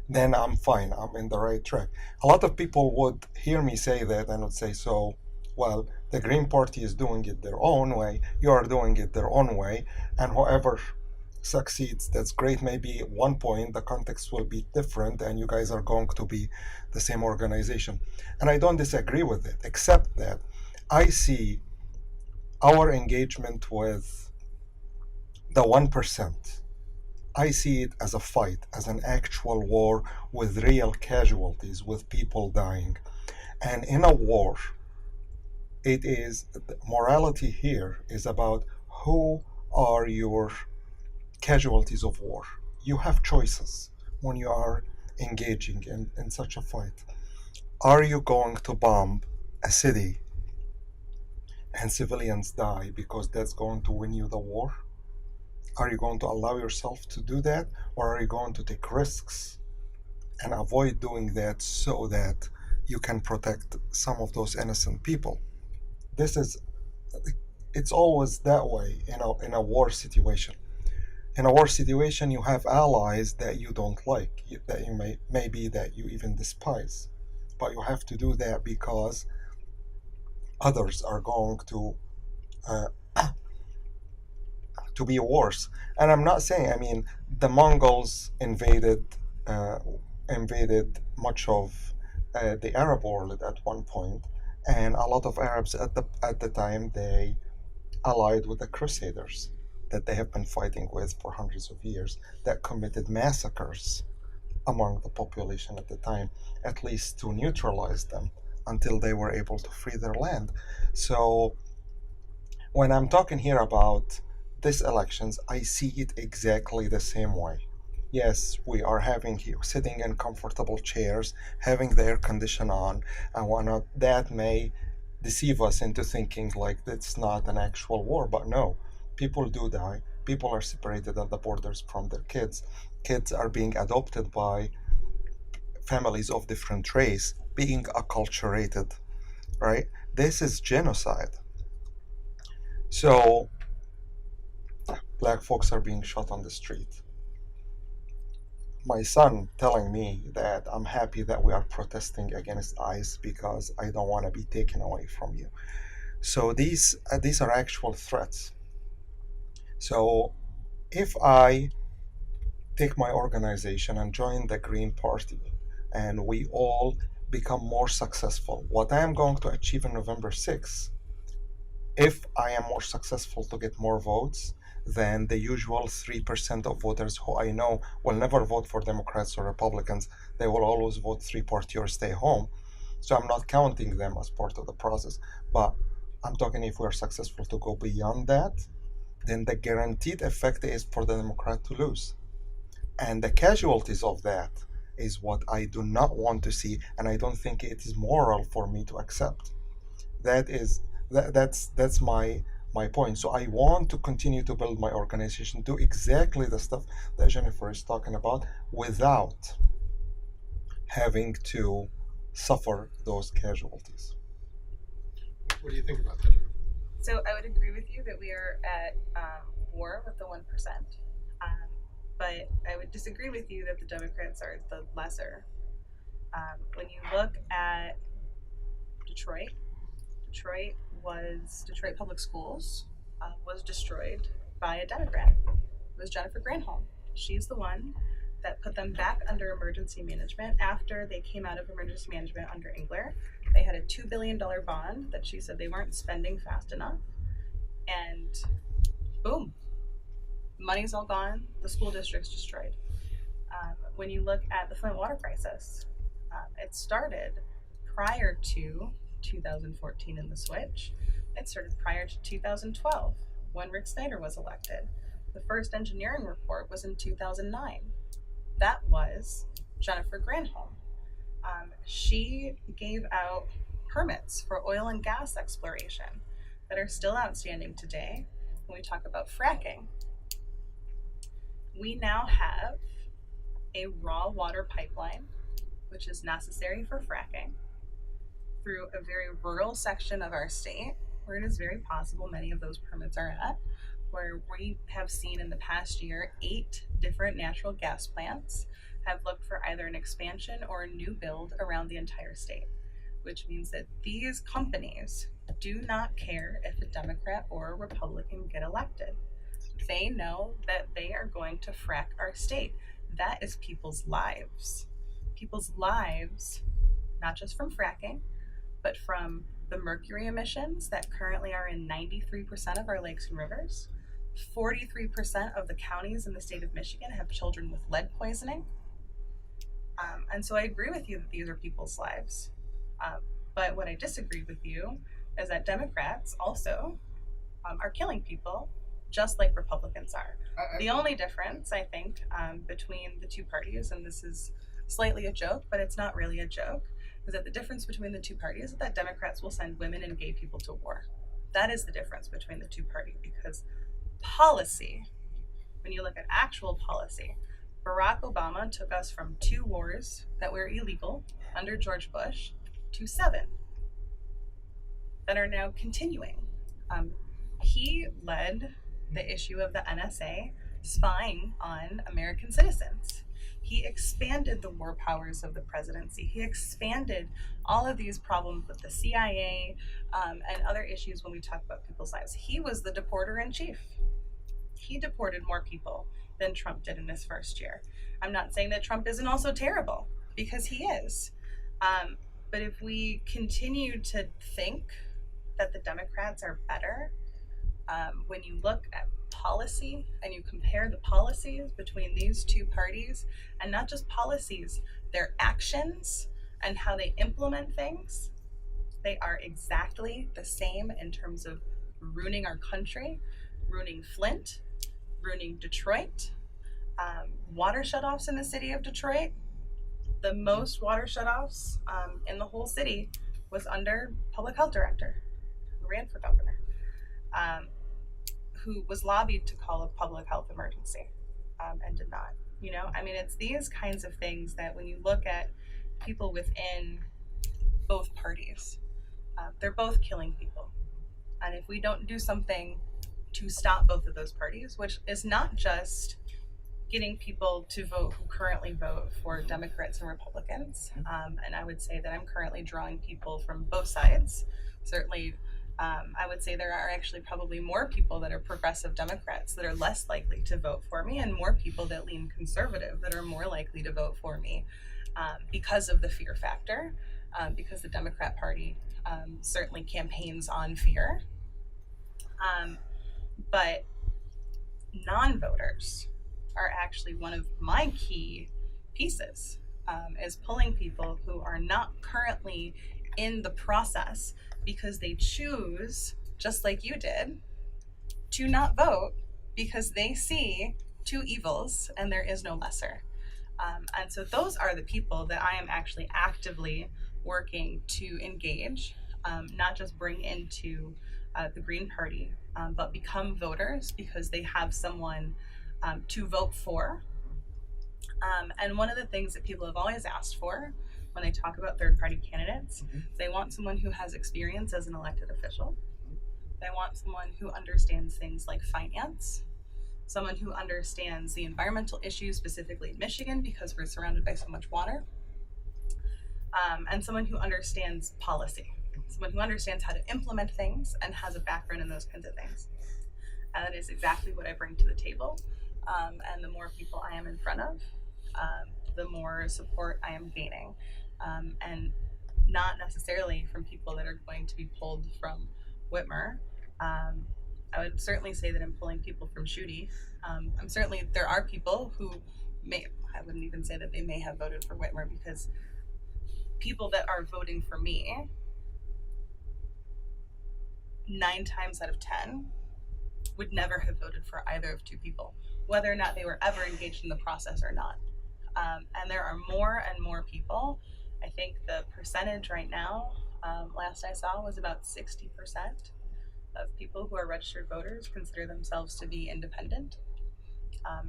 then I'm fine. I'm in the right track. A lot of people would hear me say that and would say, so, well, the Green Party is doing it their own way, you are doing it their own way, and whoever succeeds, that's great. Maybe at one point the context will be different and you guys are going to be the same organization. And I don't disagree with it, except that I see our engagement with the 1%. I see it as a fight, as an actual war with real casualties, with people dying. And in a war, it is, morality here is about who are your casualties of war. You have choices when you are engaging in such a fight. Are you going to bomb a city and civilians die because that's going to win you the war? Are you going to allow yourself to do that, or are you going to take risks and avoid doing that so that you can protect some of those innocent people? It's always that way in a war situation. In a war situation, you have allies that you don't like, that you maybe that you even despise, but you have to do that because others are going to be worse. And I'm not saying, I mean, the Mongols invaded much of the Arab world at one point, and a lot of Arabs at the time, they allied with the Crusaders that they have been fighting with for hundreds of years, that committed massacres among the population at the time, at least to neutralize them until they were able to free their land. So when I'm talking here about these elections, I see it exactly the same way. Yes, we are having here sitting in comfortable chairs, having the air condition on, and whatnot. That may deceive us into thinking like it's not an actual war, but no, people do die. People are separated at the borders from their kids. Kids are being adopted by families of different race, being acculturated, right? This is genocide. So black folks are being shot on the street. My son telling me that I'm happy that we are protesting against ICE because I don't want to be taken away from you. So these are actual threats. So if I take my organization and join the Green Party and we all become more successful, what I am going to achieve in November 6th, if I am more successful to get more votes than the usual 3% of voters who I know will never vote for Democrats or Republicans, they will always vote three-party or stay home. So I'm not counting them as part of the process. But I'm talking if we're successful to go beyond that, then the guaranteed effect is for the Democrat to lose. And the casualties of that is what I do not want to see, and I don't think it is moral for me to accept. That's my point. So I want to continue to build my organization, do exactly the stuff that Jennifer is talking about without having to suffer those casualties. What do you think about that? So I would agree with you that we are at war with the 1%. But I would disagree with you that the Democrats are the lesser. When you look at Detroit Public Schools was destroyed by a Democrat. It was Jennifer Granholm. She's the one that put them back under emergency management after they came out of emergency management under Engler. They had a $2 billion bond that she said they weren't spending fast enough. And boom, money's all gone. The school district's destroyed. When you look at the Flint water crisis, it started prior to 2014 in the switch. It started prior to 2012 when Rick Snyder was elected. The first engineering report was in 2009. That was Jennifer Granholm. She gave out permits for oil and gas exploration that are still outstanding today when we talk about fracking. We now have a raw water pipeline, which is necessary for fracking, through a very rural section of our state, where it is very possible many of those permits are at, where we have seen in the past year 8 different natural gas plants have looked for either an expansion or a new build around the entire state, which means that these companies do not care if a Democrat or a Republican get elected. They know that they are going to frack our state. That is people's lives. People's lives, not just from fracking, but from the mercury emissions that currently are in 93% of our lakes and rivers. 43% of the counties in the state of Michigan have children with lead poisoning. And so I agree with you that these are people's lives. But what I disagree with you is that Democrats also are killing people just like Republicans are. The only difference, I think, between the two parties, and this is slightly a joke, but it's not really a joke, is that the difference between the two parties is that Democrats will send women and gay people to war. That is the difference between the two parties, because policy, when you look at actual policy, Barack Obama took us from 2 wars that were illegal under George Bush to 7 that are now continuing. He led the issue of the NSA spying on American citizens. He expanded the war powers of the presidency. He expanded all of these problems with the CIA and other issues when we talk about people's lives. He was the deporter in chief. He deported more people than Trump did in his first year. I'm not saying that Trump isn't also terrible, because he is. But if we continue to think that the Democrats are better, when you look at policy and you compare the policies between these two parties, and not just policies, their actions and how they implement things, they are exactly the same in terms of ruining our country, ruining Flint, ruining Detroit, water shutoffs in the city of Detroit. The most water shutoffs in the whole city was under public health director who ran for governor, who was lobbied to call a public health emergency and did not. You know, I mean, it's these kinds of things that when you look at people within both parties, they're both killing people. And if we don't do something to stop both of those parties, which is not just getting people to vote who currently vote for Democrats and Republicans, and I would say that I'm currently drawing people from both sides. Certainly, I would say there are actually probably more people that are progressive Democrats that are less likely to vote for me, and more people that lean conservative that are more likely to vote for me because of the fear factor, because the Democrat Party certainly campaigns on fear. But non-voters are actually one of my key pieces, is pulling people who are not currently in the process because they choose, just like you did, to not vote because they see two evils and there is no lesser. And so those are the people that I am actually actively working to engage, not just bring into the Green Party, but become voters because they have someone to vote for. And one of the things that people have always asked for when they talk about third-party candidates, they want someone who has experience as an elected official. They want someone who understands things like finance, someone who understands the environmental issues, specifically in Michigan, because we're surrounded by so much water, and someone who understands policy, someone who understands how to implement things and has a background in those kinds of things. And that is exactly what I bring to the table. And the more people I am in front of, the more support I am gaining. And not necessarily from people that are going to be pulled from Whitmer. I would certainly say that I'm pulling people from Schuette. There are people who I wouldn't even say that they may have voted for Whitmer, because people that are voting for me, 9 times out of 10 would never have voted for either of two people, whether or not they were ever engaged in the process or not. And there are more and more people. I think the percentage right now, last I saw, was about 60% of people who are registered voters consider themselves to be independent.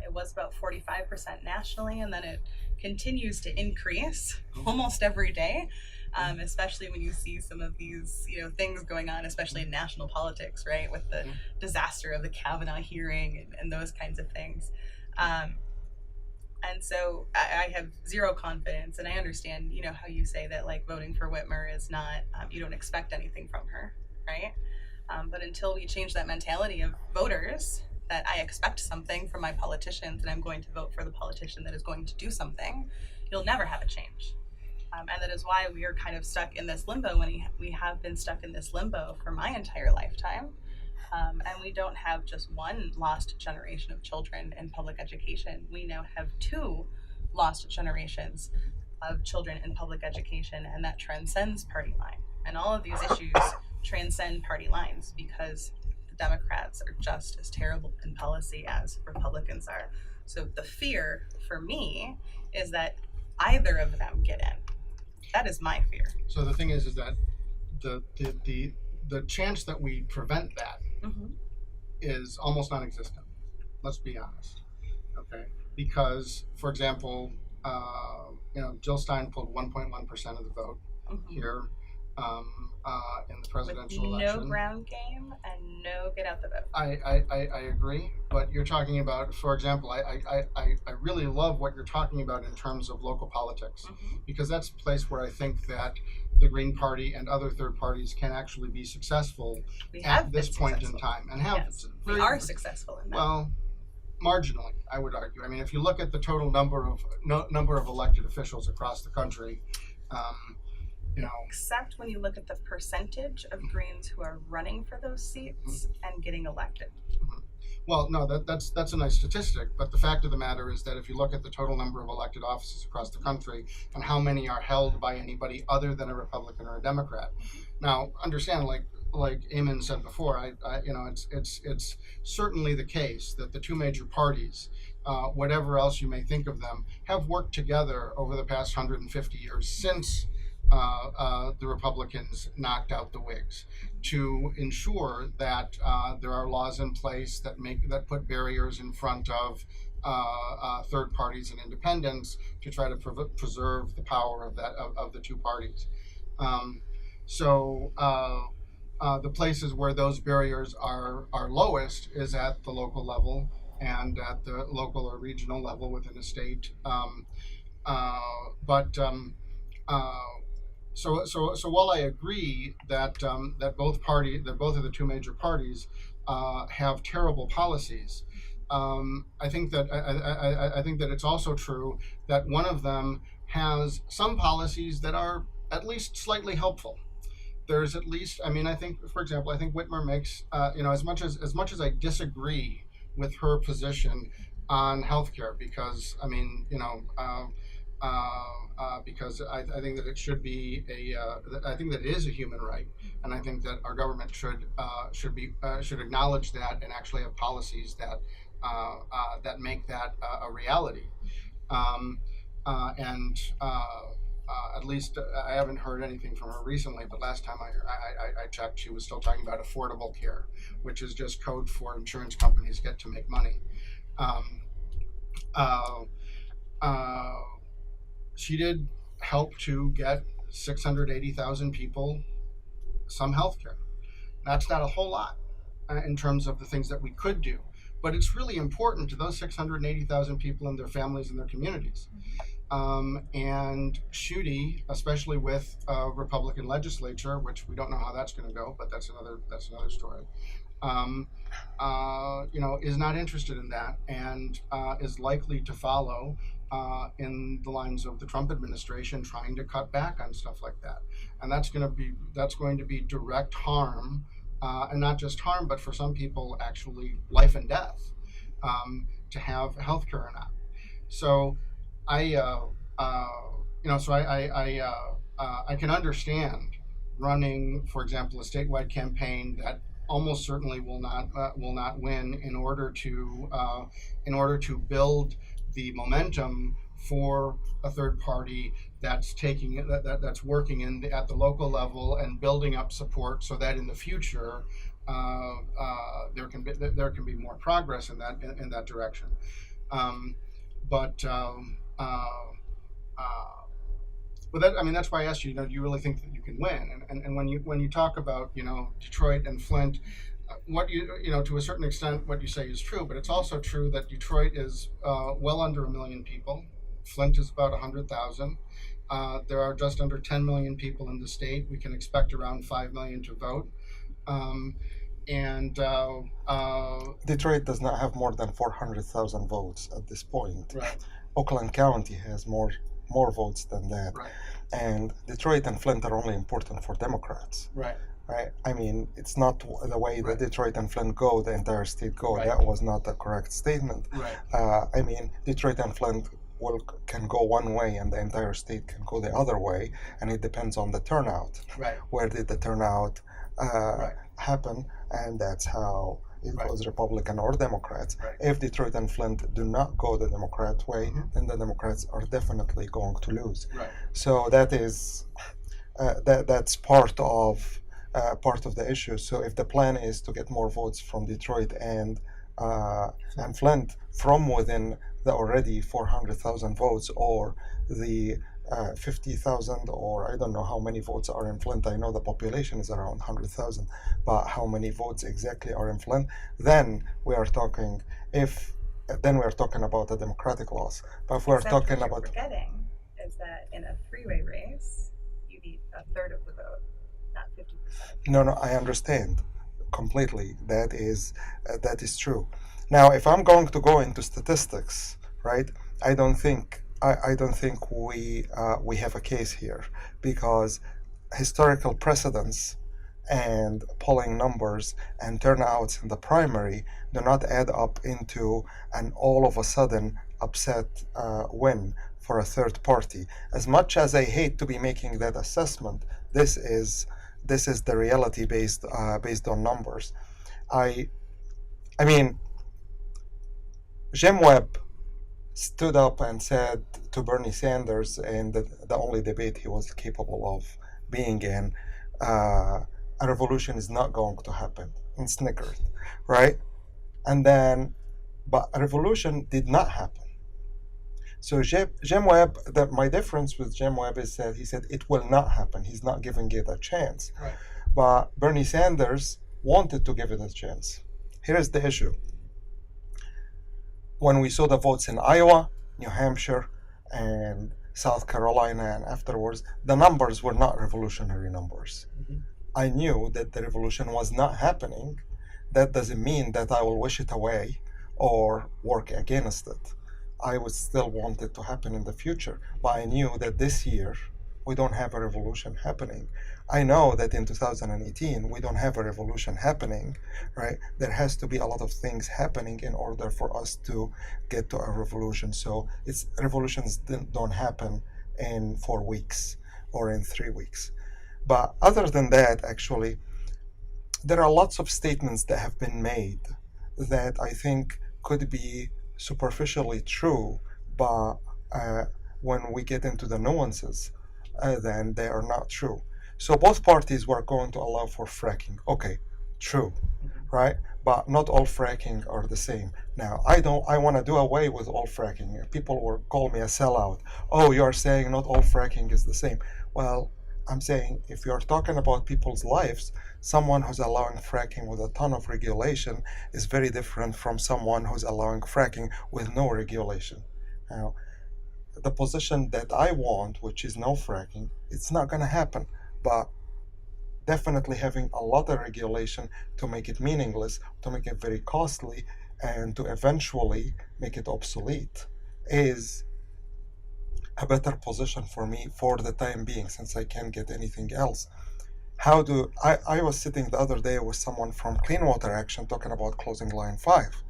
It was about 45% nationally, and then it continues to increase almost every day, especially when you see some of these, things going on, especially in national politics, right, with the disaster of the Kavanaugh hearing and those kinds of things. And so I have zero confidence, and I understand, how you say that, like, voting for Whitmer is not, you don't expect anything from her, right? But until we change that mentality of voters, that I expect something from my politicians and I'm going to vote for the politician that is going to do something, you'll never have a change. And that is why we are kind of stuck in this limbo when we have been stuck in this limbo for my entire lifetime. And we don't have just one lost generation of children in public education. We now have 2 lost generations of children in public education, and that transcends party line. And all of these issues transcend party lines because the Democrats are just as terrible in policy as Republicans are. So the fear for me is that either of them get in. That is my fear. So the thing is that the chance that we prevent that is almost non-existent. Let's be honest. Okay, because for example, Jill Stein pulled 1.1% of the vote here in the presidential election. No ground game and no get out the vote. I agree, but you're talking about, for example, I really love what you're talking about in terms of local politics, because that's a place where I think that the Green Party and other third parties can actually be successful at this point in time, and have we are successful in that. Well, marginally, I would argue. I mean, if you look at the total number of elected officials across the country, except when you look at the percentage of Greens who are running for those seats and getting elected. Well, no, that's a nice statistic, but the fact of the matter is that if you look at the total number of elected offices across the country and how many are held by anybody other than a Republican or a Democrat, now understand, like Ayman said before, it's certainly the case that the two major parties, whatever else you may think of them, have worked together over the past 150 years since the Republicans knocked out the Whigs, to ensure that there are laws in place that put barriers in front of third parties and independents to try to preserve the power of the two parties. Um, so the places where those barriers are lowest is at the local level and at the local or regional level within a state. But So while I agree that both of the two major parties have terrible policies, I think that it's also true that one of them has some policies that are at least slightly helpful. There's at least, I mean, I think, for example, I think Whitmer makes, as much as I disagree with her position on healthcare, because I mean, because I think that it should be I think that it is a human right, and I think that our government should acknowledge that and actually have policies that make that a reality. Um, and At least I haven't heard anything from her recently, but last time I checked, she was still talking about affordable care, which is just code for insurance companies get to make money. Um, uh, uh, she did help to get 680,000 people some health care. That's not a whole lot in terms of the things that we could do, but it's really important to those 680,000 people and their families and their communities. And Schuette, especially with a Republican legislature, which we don't know how that's going to go, but that's another story. Is not interested in that and is likely to follow in the lines of the Trump administration, trying to cut back on stuff like that, and that's going to be direct harm, and not just harm, but for some people actually life and death, to have health care or not. So I can understand running, for example, a statewide campaign that almost certainly will not win in order to build the momentum for a third party that's that's working at the local level and building up support so that in the future there can be more progress in that direction. But that's why I asked you. Do you really think that you can win? And when you talk about Detroit and Flint, to a certain extent what you say is true, but it's also true that Detroit is well under 1 million people. Flint is about 100,000. There are just under 10 million people in the state. We can expect around 5 million to vote. Detroit does not have more than 400,000 votes at this point. Right. Oakland County has more votes than that. Right. And Detroit and Flint are only important for Democrats. Right. Right. I mean, it's not the way that Detroit and Flint go, the entire state go. Right. That was not a correct statement. Right. Detroit and Flint can go one way and the entire state can go the other way, and it depends on the turnout. Right. Where did the turnout happen? And that's how it goes, Republican or Democrats. Right. If Detroit and Flint do not go the Democrat way, then the Democrats are definitely going to lose. Right. So that is that's part of the issue. So if the plan is to get more votes from Detroit and Flint from within the already 400,000 votes, or the 50,000, or I don't know how many votes are in Flint. I know the population is around 100,000, but how many votes exactly are in Flint? Then we are talking about a Democratic loss. But if we're talking what about, you're forgetting is that in a three-way race, you need a third of the vote, not 50%. No, I understand completely. That is true. Now, if I'm going to go into statistics, right? I don't think we have a case here, because historical precedents and polling numbers and turnouts in the primary do not add up into an all of a sudden upset win for a third party. As much as I hate to be making that assessment, this is the reality based on numbers. I mean, Jim Webb stood up and said to Bernie Sanders in the only debate he was capable of being in, a revolution is not going to happen, and snickered, right? And then, but a revolution did not happen. So Jim Webb, my difference with Jim Webb is that he said it will not happen. He's not giving it a chance. Right. But Bernie Sanders wanted to give it a chance. Here's the issue. When we saw the votes in Iowa, New Hampshire, and South Carolina, and afterwards, the numbers were not revolutionary numbers. Mm-hmm. I knew that the revolution was not happening. That doesn't mean that I will wish it away or work against it. I would still want it to happen in the future, but I knew that this year we don't have a revolution happening. I know that in 2018 we don't have a revolution happening, right? There has to be a lot of things happening in order for us to get to a revolution. So revolutions don't happen in 4 weeks or in 3 weeks. But other than that, actually, there are lots of statements that have been made that I think could be superficially true, but when we get into the nuances, then they are not true. So both parties were going to allow for fracking. Okay, true, right? But not all fracking are the same. Now, I want to do away with all fracking. People will call me a sellout. Oh, you're saying not all fracking is the same. Well, I'm saying if you're talking about people's lives, someone who's allowing fracking with a ton of regulation is very different from someone who's allowing fracking with no regulation. Now, the position that I want, which is no fracking, it's not going to happen. But definitely having a lot of regulation to make it meaningless, to make it very costly, and to eventually make it obsolete is a better position for me for the time being, since I can't get anything else. I was sitting the other day with someone from Clean Water Action talking about closing Line 5.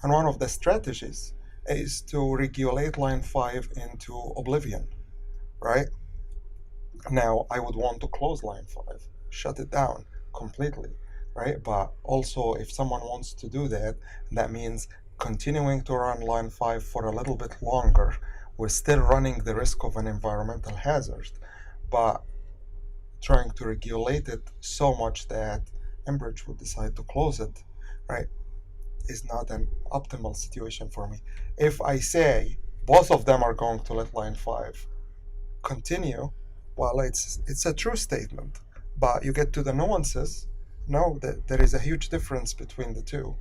And one of the strategies is to regulate Line 5 into oblivion, right? Now, I would want to close Line 5, shut it down completely, right? But also, if someone wants to do that, that means continuing to run Line 5 for a little bit longer. We're still running the risk of an environmental hazard, but trying to regulate it so much that Enbridge would decide to close it, right, is not an optimal situation for me. If I say both of them are going to let Line 5 continue, well, it's a true statement, but you get to the nuances, no, there is a huge difference between the two.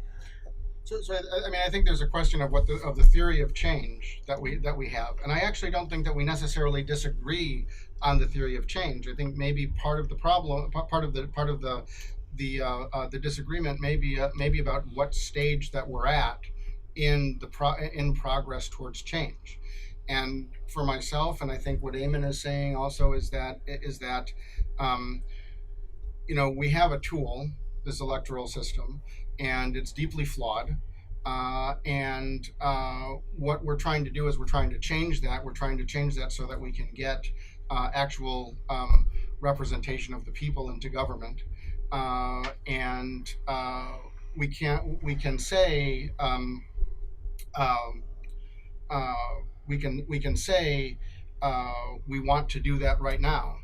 So I mean, I think there's a question of the theory of change that we have, and I actually don't think that we necessarily disagree on the theory of change. I think maybe part of the problem, part of the disagreement, may be about what stage that we're at in progress towards change. And for myself, and I think what Ayman is saying also is that we have a tool, this electoral system, and it's deeply flawed. And what we're trying to do is we're trying to change that. We're trying to change that so that we can get actual representation of the people into government. And we can say we can say we want to do that right now,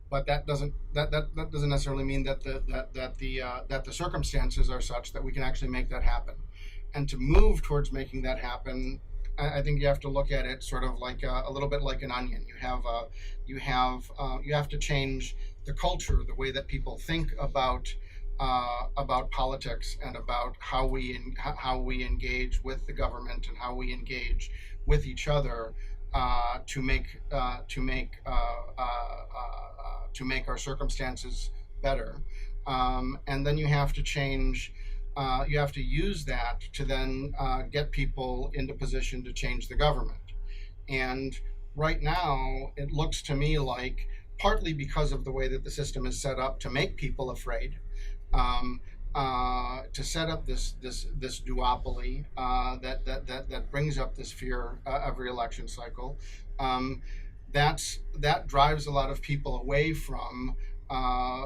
but that doesn't necessarily mean that the circumstances are such that we can actually make that happen. And to move towards making that happen, I think you have to look at it sort of like a little bit like an onion. You have to change the culture, the way that people think about politics and about how we engage with the government and how we engage with each other to make our circumstances better. And then you have to change. You have to use that to then get people into position to change the government. And right now, it looks to me like partly because of the way that the system is set up to make people afraid, um, to set up this duopoly that brings up this fear every election cycle. That drives a lot of people away from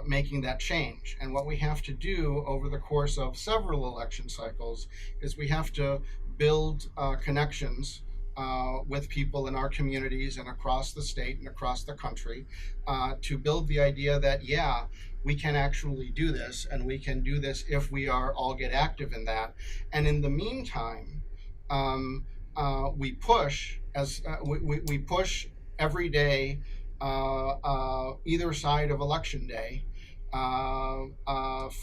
making that change. And what we have to do over the course of several election cycles is we have to build connections with people in our communities and across the state and across the country to build the idea that, yeah, we can actually do this, and we can do this if we all get active in that. And in the meantime, we push we push every day, either side of election day,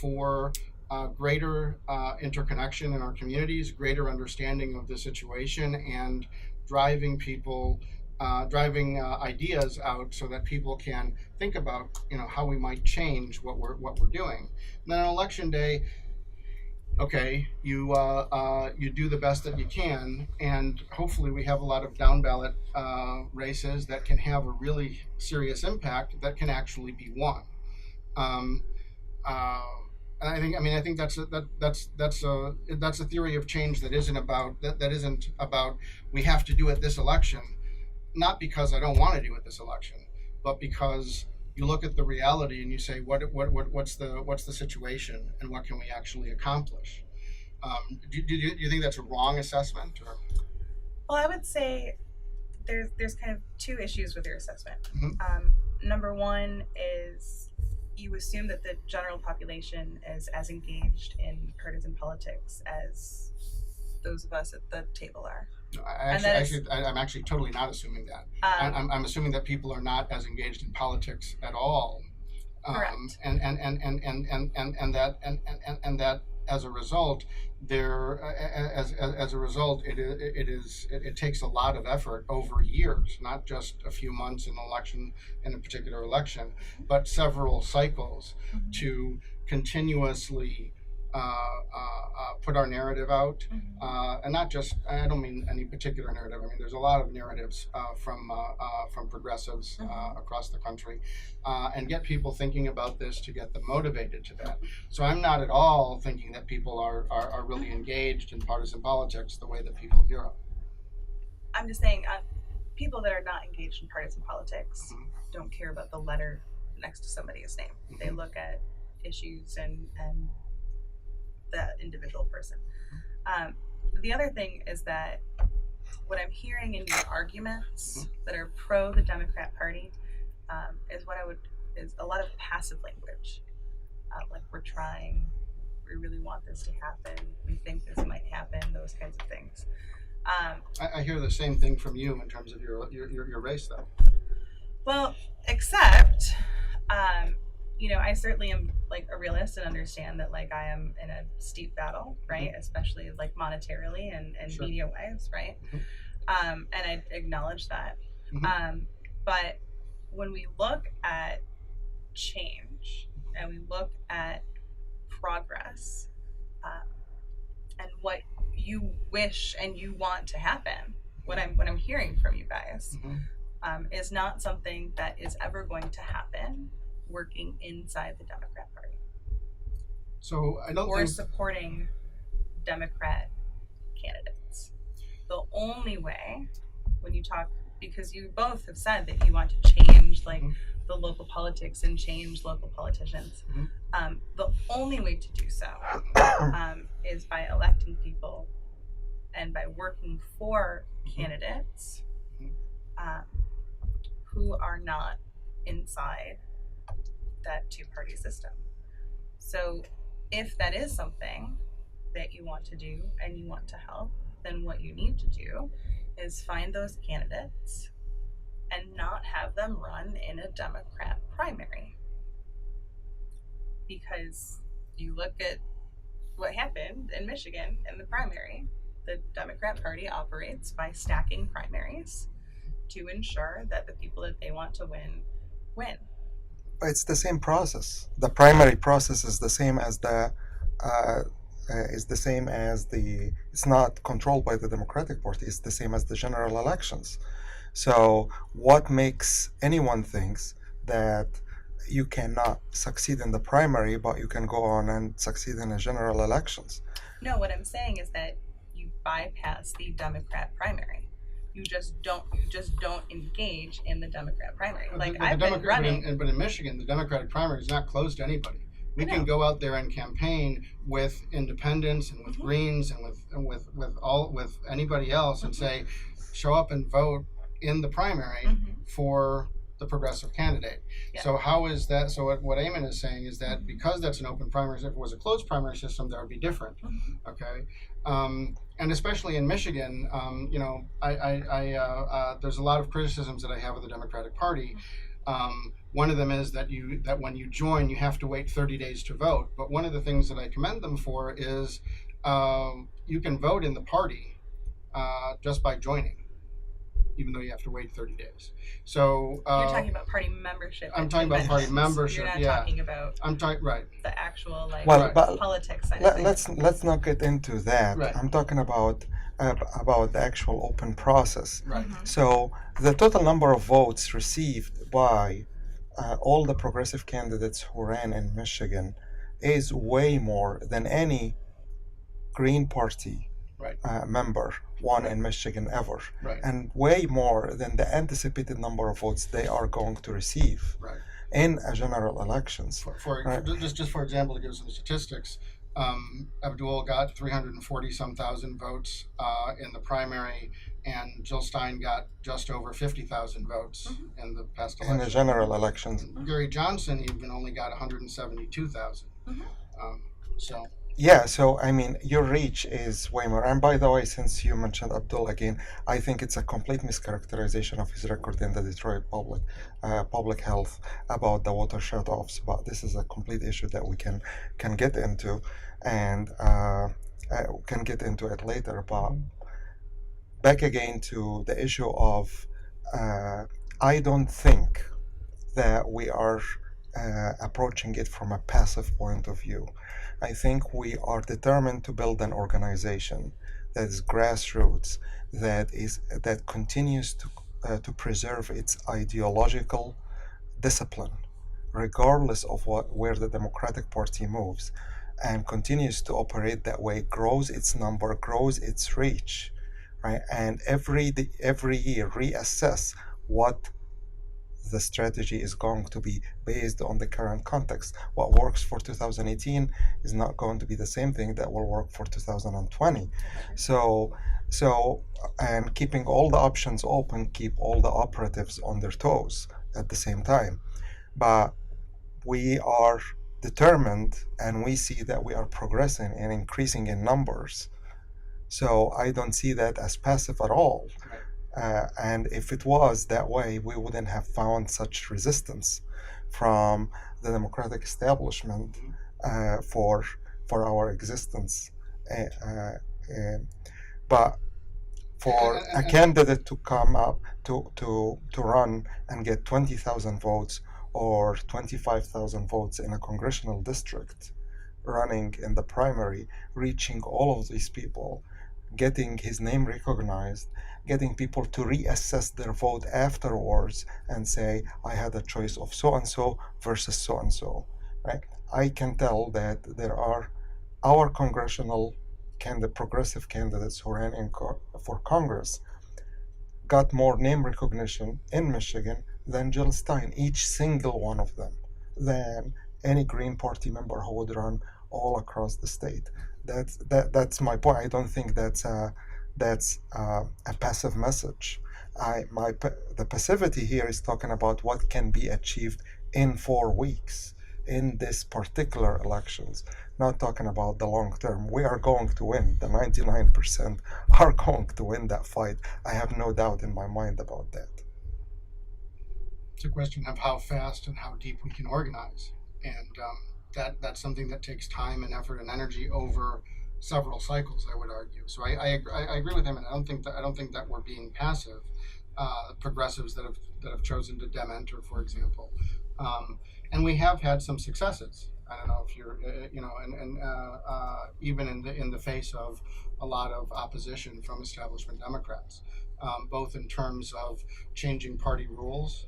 for greater interconnection in our communities, greater understanding of the situation, and driving ideas out so that people can think about, how we might change what we're doing. And then on election day, okay, you do the best that you can, and hopefully we have a lot of down ballot races that can have a really serious impact that can actually be won. And I think that's a theory of change that isn't about we have to do it this election, not because I don't want to do it this election, but because you look at the reality and you say, what's the situation, and what can we actually accomplish? Do you think that's a wrong assessment? Or? Well, I would say there's kind of two issues with your assessment. Mm-hmm. Number one is you assume that the general population is as engaged in partisan politics as those of us at the table are. No, I'm actually totally not assuming that. I'm assuming that people are not as engaged in politics at all. Correct. And that as a result, it takes a lot of effort over years, not just a few months in a particular election, but several cycles to continuously put our narrative out, and not just, I don't mean any particular narrative. I mean, there's a lot of narratives from progressives across the country, and get people thinking about this to get them motivated to that. So I'm not at all thinking that people are really engaged in partisan politics the way that people here are. I'm just saying, people that are not engaged in partisan politics don't care about the letter next to somebody's name. They look at issues and the individual person. The other thing is that what I'm hearing in your arguments that are pro the Democrat Party is a lot of passive language. Like, we're trying, we really want this to happen, we think this might happen, those kinds of things. I hear the same thing from you in terms of your race, though. Well, except, I certainly am like a realist and understand that like I am in a steep battle, right? Especially like monetarily and Sure. media wise, right? And I acknowledge that. But when we look at change and we look at progress, and what you wish and you want to happen, what I'm hearing from you guys, is not something that is ever going to happen working inside the Democrat Party. So I don't or think supporting Democrat candidates. The only way, when you talk, because you both have said that you want to change like the local politics and change local politicians, the only way to do so is by electing people and by working for candidates who are not inside that two-party system. So if that is something that you want to do and you want to help, then what you need to do is find those candidates and not have them run in a Democrat primary. Because you look at what happened in Michigan in the primary, the Democrat Party operates by stacking primaries to ensure that the people that they want to win. It's the same process. The primary process is the same as it's not controlled by the Democratic Party. It's the same as the general elections. So what makes anyone thinks that you cannot succeed in the primary, but you can go on and succeed in the general elections. No, what I'm saying is that you bypass the Democrat primary. You just don't engage in the Democrat primary. Like I've been running. But in Michigan, the Democratic primary is not closed to anybody. We can go out there and campaign with independents and with Greens and with anybody else and say, show up and vote in the primary for the progressive candidate. Yeah. So how is that? So what Ayman is saying is that because that's an open primary, if it was a closed primary system, that would be different. Okay. And especially in Michigan, you know, there's a lot of criticisms that I have of the Democratic Party. One of them is that when you join, you have to wait 30 days to vote. But one of the things that I commend them for is you can vote in the party just by joining, even though you have to wait 30 days. So you're talking about party membership. I'm talking about party membership. You're not talking about. I'm talking right. The actual but politics side of things. Let's not get into that. Right. I'm talking about the actual open process. Right. So the total number of votes received by all the progressive candidates who ran in Michigan is way more than any Green Party member won in Michigan ever, and way more than the anticipated number of votes they are going to receive in a general elections. Just for example, to give some statistics, Abdul got 340 some thousand votes in the primary, and Jill Stein got just over 50,000 votes in the past election. In the general elections. Gary Johnson even only got 172,000. So. Yeah, so I mean, your reach is way more. And by the way, since you mentioned Abdul again, I think it's a complete mischaracterization of his record in the Detroit public health about the water shutoffs. But this is a complete issue that we can get into, and can get into it later. But back again to the issue of, I don't think that we are approaching it from a passive point of view. I think we are determined to build an organization that is grassroots, that continues to preserve its ideological discipline, regardless of where the Democratic Party moves, and continues to operate that way, grows its number, grows its reach, right? And every year reassess what the strategy is going to be based on the current context. What works for 2018 is not going to be the same thing that will work for 2020. So and keeping all the options open, keep all the operatives on their toes at the same time. But we are determined, and we see that we are progressing and increasing in numbers. So I don't see that as passive at all. And if it was that way, we wouldn't have found such resistance from the Democratic establishment for our existence. But for a candidate to come up to run and get 20,000 votes or 25,000 votes in a congressional district, running in the primary, reaching all of these people, getting his name recognized, getting people to reassess their vote afterwards and say, I had a choice of so-and-so versus so-and-so, right? I can tell that there are our congressional progressive candidates who ran for Congress got more name recognition in Michigan than Jill Stein, each single one of them, than any Green Party member who would run all across the state. That's my point. I don't think that's a passive message. The passivity here is talking about what can be achieved in 4 weeks in this particular elections, not talking about the long term. We are going to win. The 99% are going to win that fight. I have no doubt in my mind about that. It's a question of how fast and how deep we can organize, and that's something that takes time and effort and energy over several cycles, I would argue. So I agree with him, and I don't think that we're being passive. Progressives that have chosen to dem-enter, for example, and we have had some successes. I don't know if you're, even in the face of a lot of opposition from establishment Democrats, both in terms of changing party rules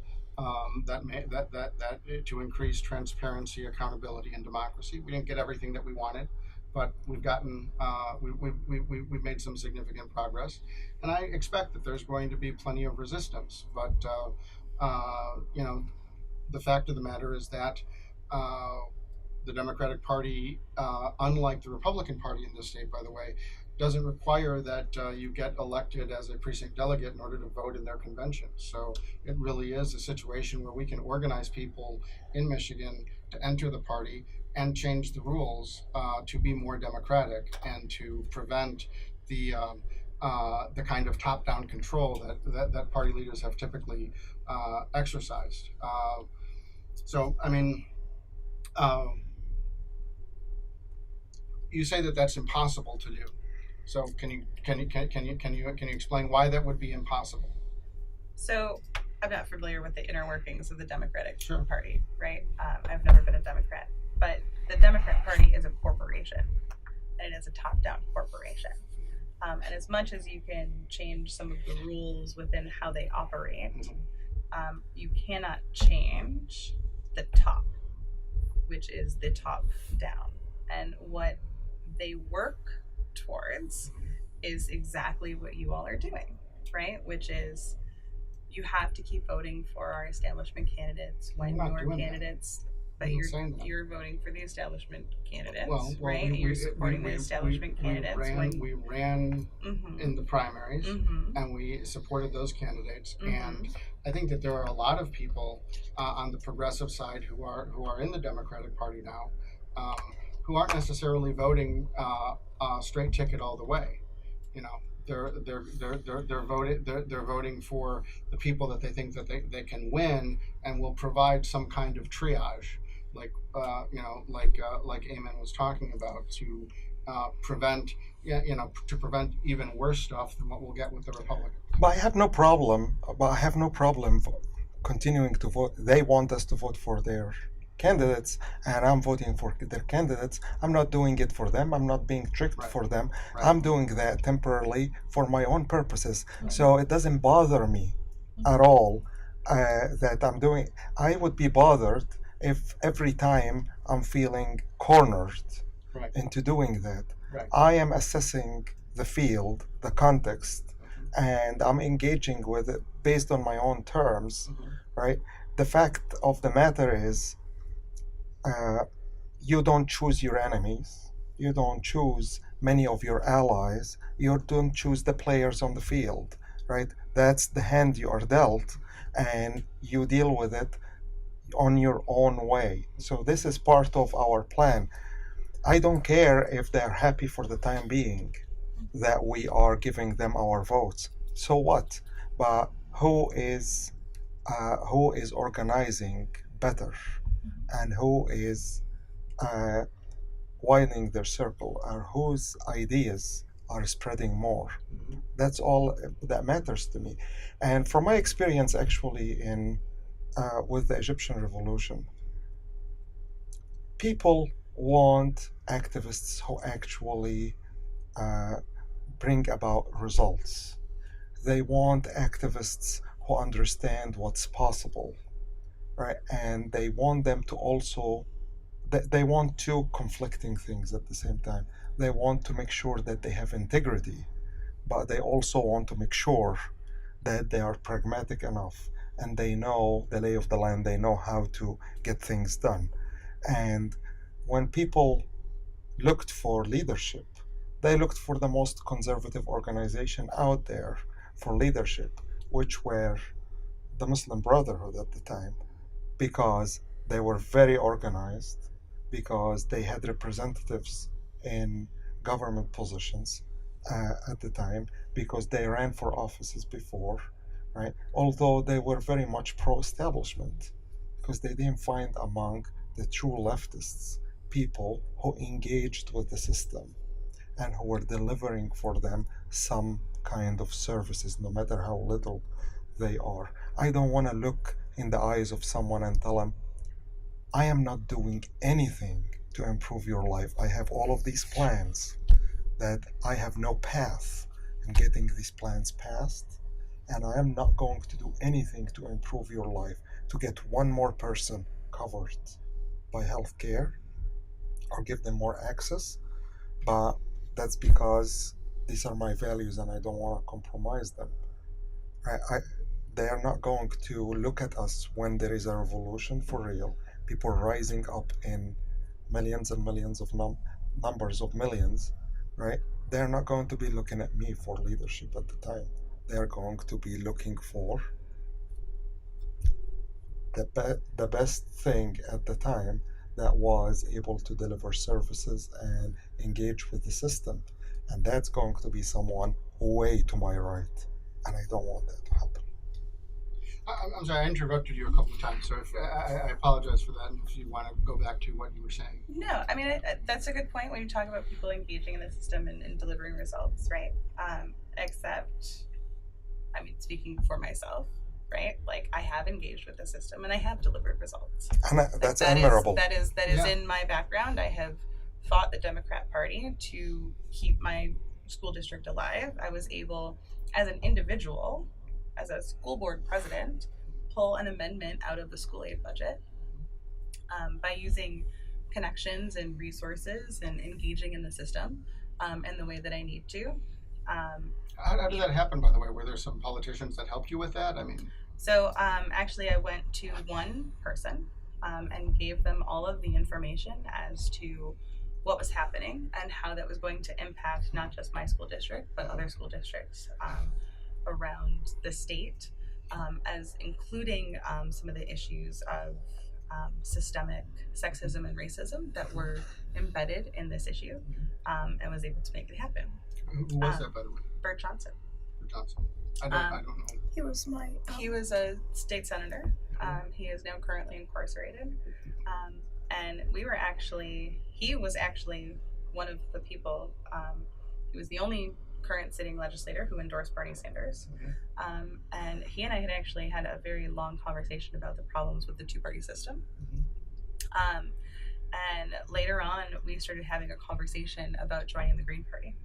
to increase transparency, accountability, and democracy. We didn't get everything that we wanted, but we've gotten we've made some significant progress, and I expect that there's going to be plenty of resistance. But you know, the fact of the matter is that the Democratic Party, unlike the Republican Party in this state, by the way, doesn't require that you get elected as a precinct delegate in order to vote in their convention. So it really is a situation where we can organize people in Michigan to enter the party and change the rules to be more democratic and to prevent the kind of top-down control that party leaders have typically exercised. So I mean. You say that that's impossible to do. So can you explain why that would be impossible? So I'm not familiar with the inner workings of the Democratic Sure. Party, right? I've never been a Democrat, but the Democrat Party is a corporation, and it is a top-down corporation. And as much as you can change some of the rules within how they operate, you cannot change the top, which is the top down. And what they work towards is exactly what you all are doing, right? Which is you have to keep voting for our establishment candidates when We're not your doing that. candidates, but I'm not saying that. you're voting for the establishment candidates, Well, right? You're supporting the establishment candidates. We ran Mhm. in the primaries, Mhm. and we supported those candidates. Mhm. And I think that there are a lot of people on the progressive side who are in the Democratic Party now, who aren't necessarily voting straight ticket all the way. You know, they're voting for the people that they think that they can win and will provide some kind of triage, like like Ayman was talking about, to prevent to prevent even worse stuff than what we'll get with the Republicans. But I have no problem. Continuing to vote. They want us to vote for their candidates, and I'm voting for their candidates. I'm not doing it for them. I'm not being tricked Right. for them. Right. I'm doing that temporarily for my own purposes. So it doesn't bother me at all that I'm doing. I would be bothered if every time I'm feeling cornered Right. into doing that. Right. I am assessing the field, the context, and I'm engaging with it based on my own terms, right? The fact of the matter is, you don't choose your enemies. You don't choose many of your allies. You don't choose the players on the field, right? That's the hand you are dealt, and you deal with it on your own way. So this is part of our plan. I don't care if they're happy for the time being that we are giving them our votes. So what? But who is organizing better, and who is widening their circle, or whose ideas are spreading more? That's all that matters to me. And from my experience, actually, in with the Egyptian revolution, people want activists who actually bring about results. They want activists who understand what's possible, right? And they want them to also, they want two conflicting things at the same time. They want to make sure that they have integrity, but they also want to make sure that they are pragmatic enough and they know the lay of the land, they know how to get things done. And when people looked for leadership, they looked for the most conservative organization out there for leadership, which were the Muslim Brotherhood at the time, because they were very organized, because they had representatives in government positions at the time, because they ran for offices before, right? Although they were very much pro-establishment, because they didn't find among the true leftists people who engaged with the system and who were delivering for them some kind of services, no matter how little they are. I don't want to look in the eyes of someone and tell them, I am not doing anything to improve your life. I have all of these plans that I have no path in getting these plans passed, and I am not going to do anything to improve your life. to get one more person covered by healthcare or give them more access, but that's because these are my values and I don't want to compromise them. They are not going to look at us when there is a revolution for real, people rising up in millions and millions of numbers of millions, right? They're not going to be looking at me for leadership at the time. They're going to be looking for the best thing at the time that was able to deliver services and engage with the system. And that's going to be someone way to my right. And I don't want that to happen. I'm sorry, I interrupted you a couple of times, so I apologize for that. And if you want to go back to what you were saying. No, I mean, that's a good point when you talk about people engaging in the system and delivering results, right? Except, I mean, speaking for myself, right? Like, I have engaged with the system and I have delivered results. And that's admirable. That is in my background. I have fought the Democrat Party to keep my school district alive. I was able, as an individual, as a school board president, pull an amendment out of the school aid budget by using connections and resources and engaging in the system in the way that I need to. How did that happen, by the way? Were there some politicians that helped you with that? I mean, so actually I went to one person and gave them all of the information as to what was happening and how that was going to impact not just my school district, but other school districts around the state, as including some of the issues of systemic sexism and racism that were embedded in this issue, and was able to make it happen. who was that, by the way? Bert Johnson. Bert Johnson. I don't know. He was my. He was a state senator. He is now currently incarcerated. And he was actually one of the people, he was the only current sitting legislator who endorsed Bernie Sanders. And he and I had actually had a very long conversation about the problems with the two-party system. And later on, we started having a conversation about joining the Green Party.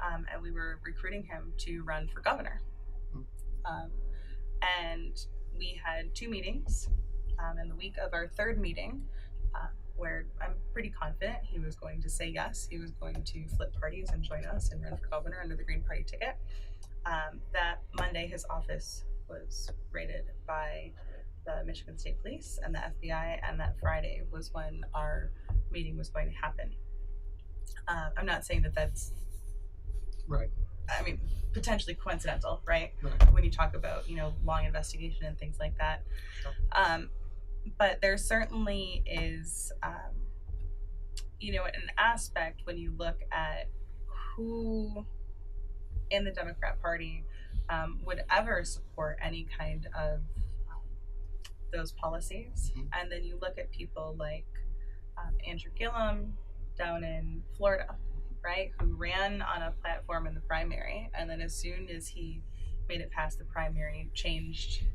And we were recruiting him to run for governor. And we had 2 meetings. And the week of our 3rd meeting, where I'm pretty confident he was going to say yes, he was going to flip parties and join us and run for governor under the Green Party ticket. That Monday, his office was raided by the Michigan State Police and the FBI, and that Friday was when our meeting was going to happen. I'm not saying that that's Right. I mean, potentially coincidental, right? Right. When you talk about, long investigation and things like that. Sure. But there certainly is, an aspect when you look at who in the Democrat Party would ever support any kind of those policies. Mhm. And then you look at people like Andrew Gillum down in Florida, right, who ran on a platform in the primary, and then as soon as he made it past the primary, changed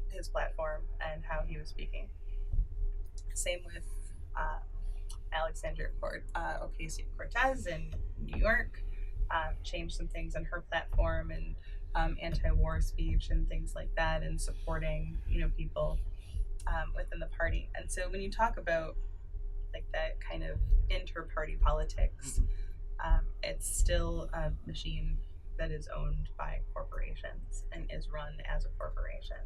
his platform and how he was speaking. Same with Alexandria Ocasio-Cortez in New York, changed some things on her platform and anti-war speech and things like that, and supporting people within the party. And so when you talk about like that kind of inter-party politics, it's still a machine that is owned by corporations and is run as a corporation.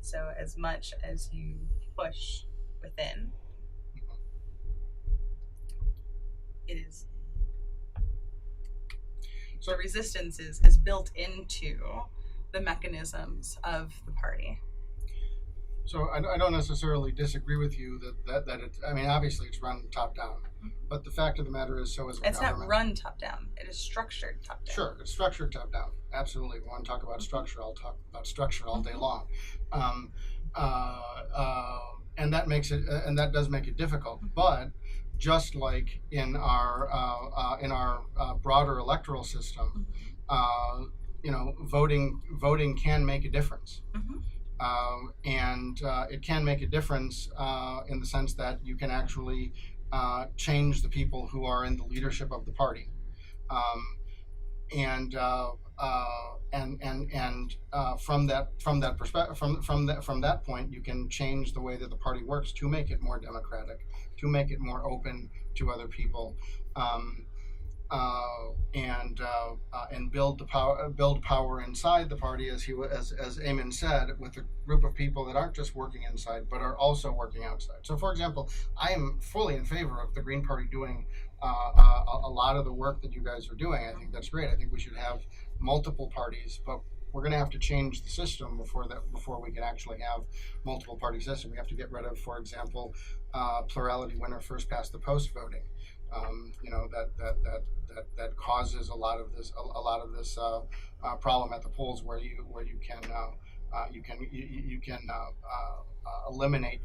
So as much as you push within, it is the resistance is built into the mechanisms of the party. So I don't necessarily disagree with you that it, I mean, obviously it's run top down, but the fact of the matter is, so is the It's government. not run top down. It is structured top down. Sure, it's structured top down. Absolutely. We want to talk about structure. I'll talk about structure all day long. And that makes it, and that does make it difficult. But just like in our broader electoral system, voting can make a difference. And it can make a difference in the sense that you can actually change the people who are in the leadership of the party. and from that perspective, from that point, you can change the way that the party works to make it more democratic, to make it more open to other people, um, and build power inside the party, as Ayman said, with a group of people that aren't just working inside but are also working outside. So, for example, I am fully in favor of the Green Party doing a lot of the work that you guys are doing. I think that's great. I think we should have multiple parties, but we're going to have to change the system before we can actually have multiple party system. We have to get rid of, for example, plurality winner first past the post voting. That causes a lot of this problem at the polls, where you can eliminate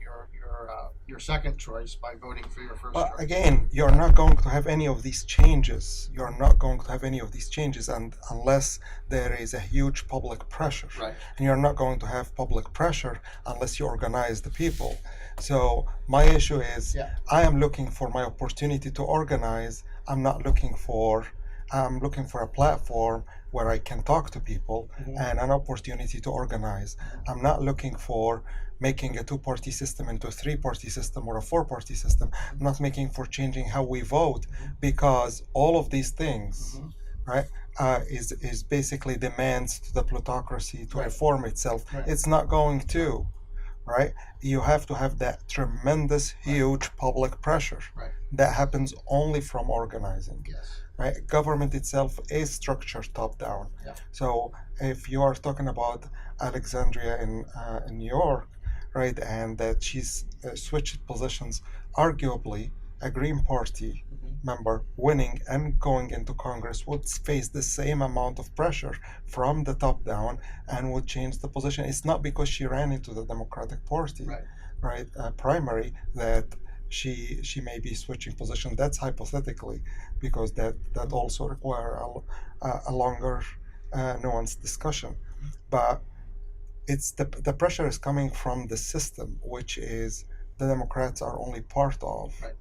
your second choice by voting for your first But choice. again, you're not going to have any of these changes. You're not going to have any of these changes unless there is a huge public pressure. Right. And you're not going to have public pressure unless you organize the people. So my issue is, Yeah. I am looking for my opportunity to organize. I'm looking for a platform where I can talk to people and an opportunity to organize. I'm not looking for making a two-party system into a three-party system or a four-party system. I'm not making for changing how we vote, because all of these things, right, is basically demands to the plutocracy to Right. reform itself. Right. It's not going to, right? You have to have that tremendous, huge public pressure. Right. That happens only from organizing. Yes. Right? Government itself is structured top down. Yeah. So if you are talking about Alexandria in New York, right, and that she's switched positions, arguably a Green Party member winning and going into Congress would face the same amount of pressure from the top down and would change the position. It's not because she ran into the Democratic Party, Right. primary, that she may be switching position. That's hypothetically, because that also require a longer nuanced discussion. But it's the pressure is coming from the system, which is the Democrats are only part of. Right.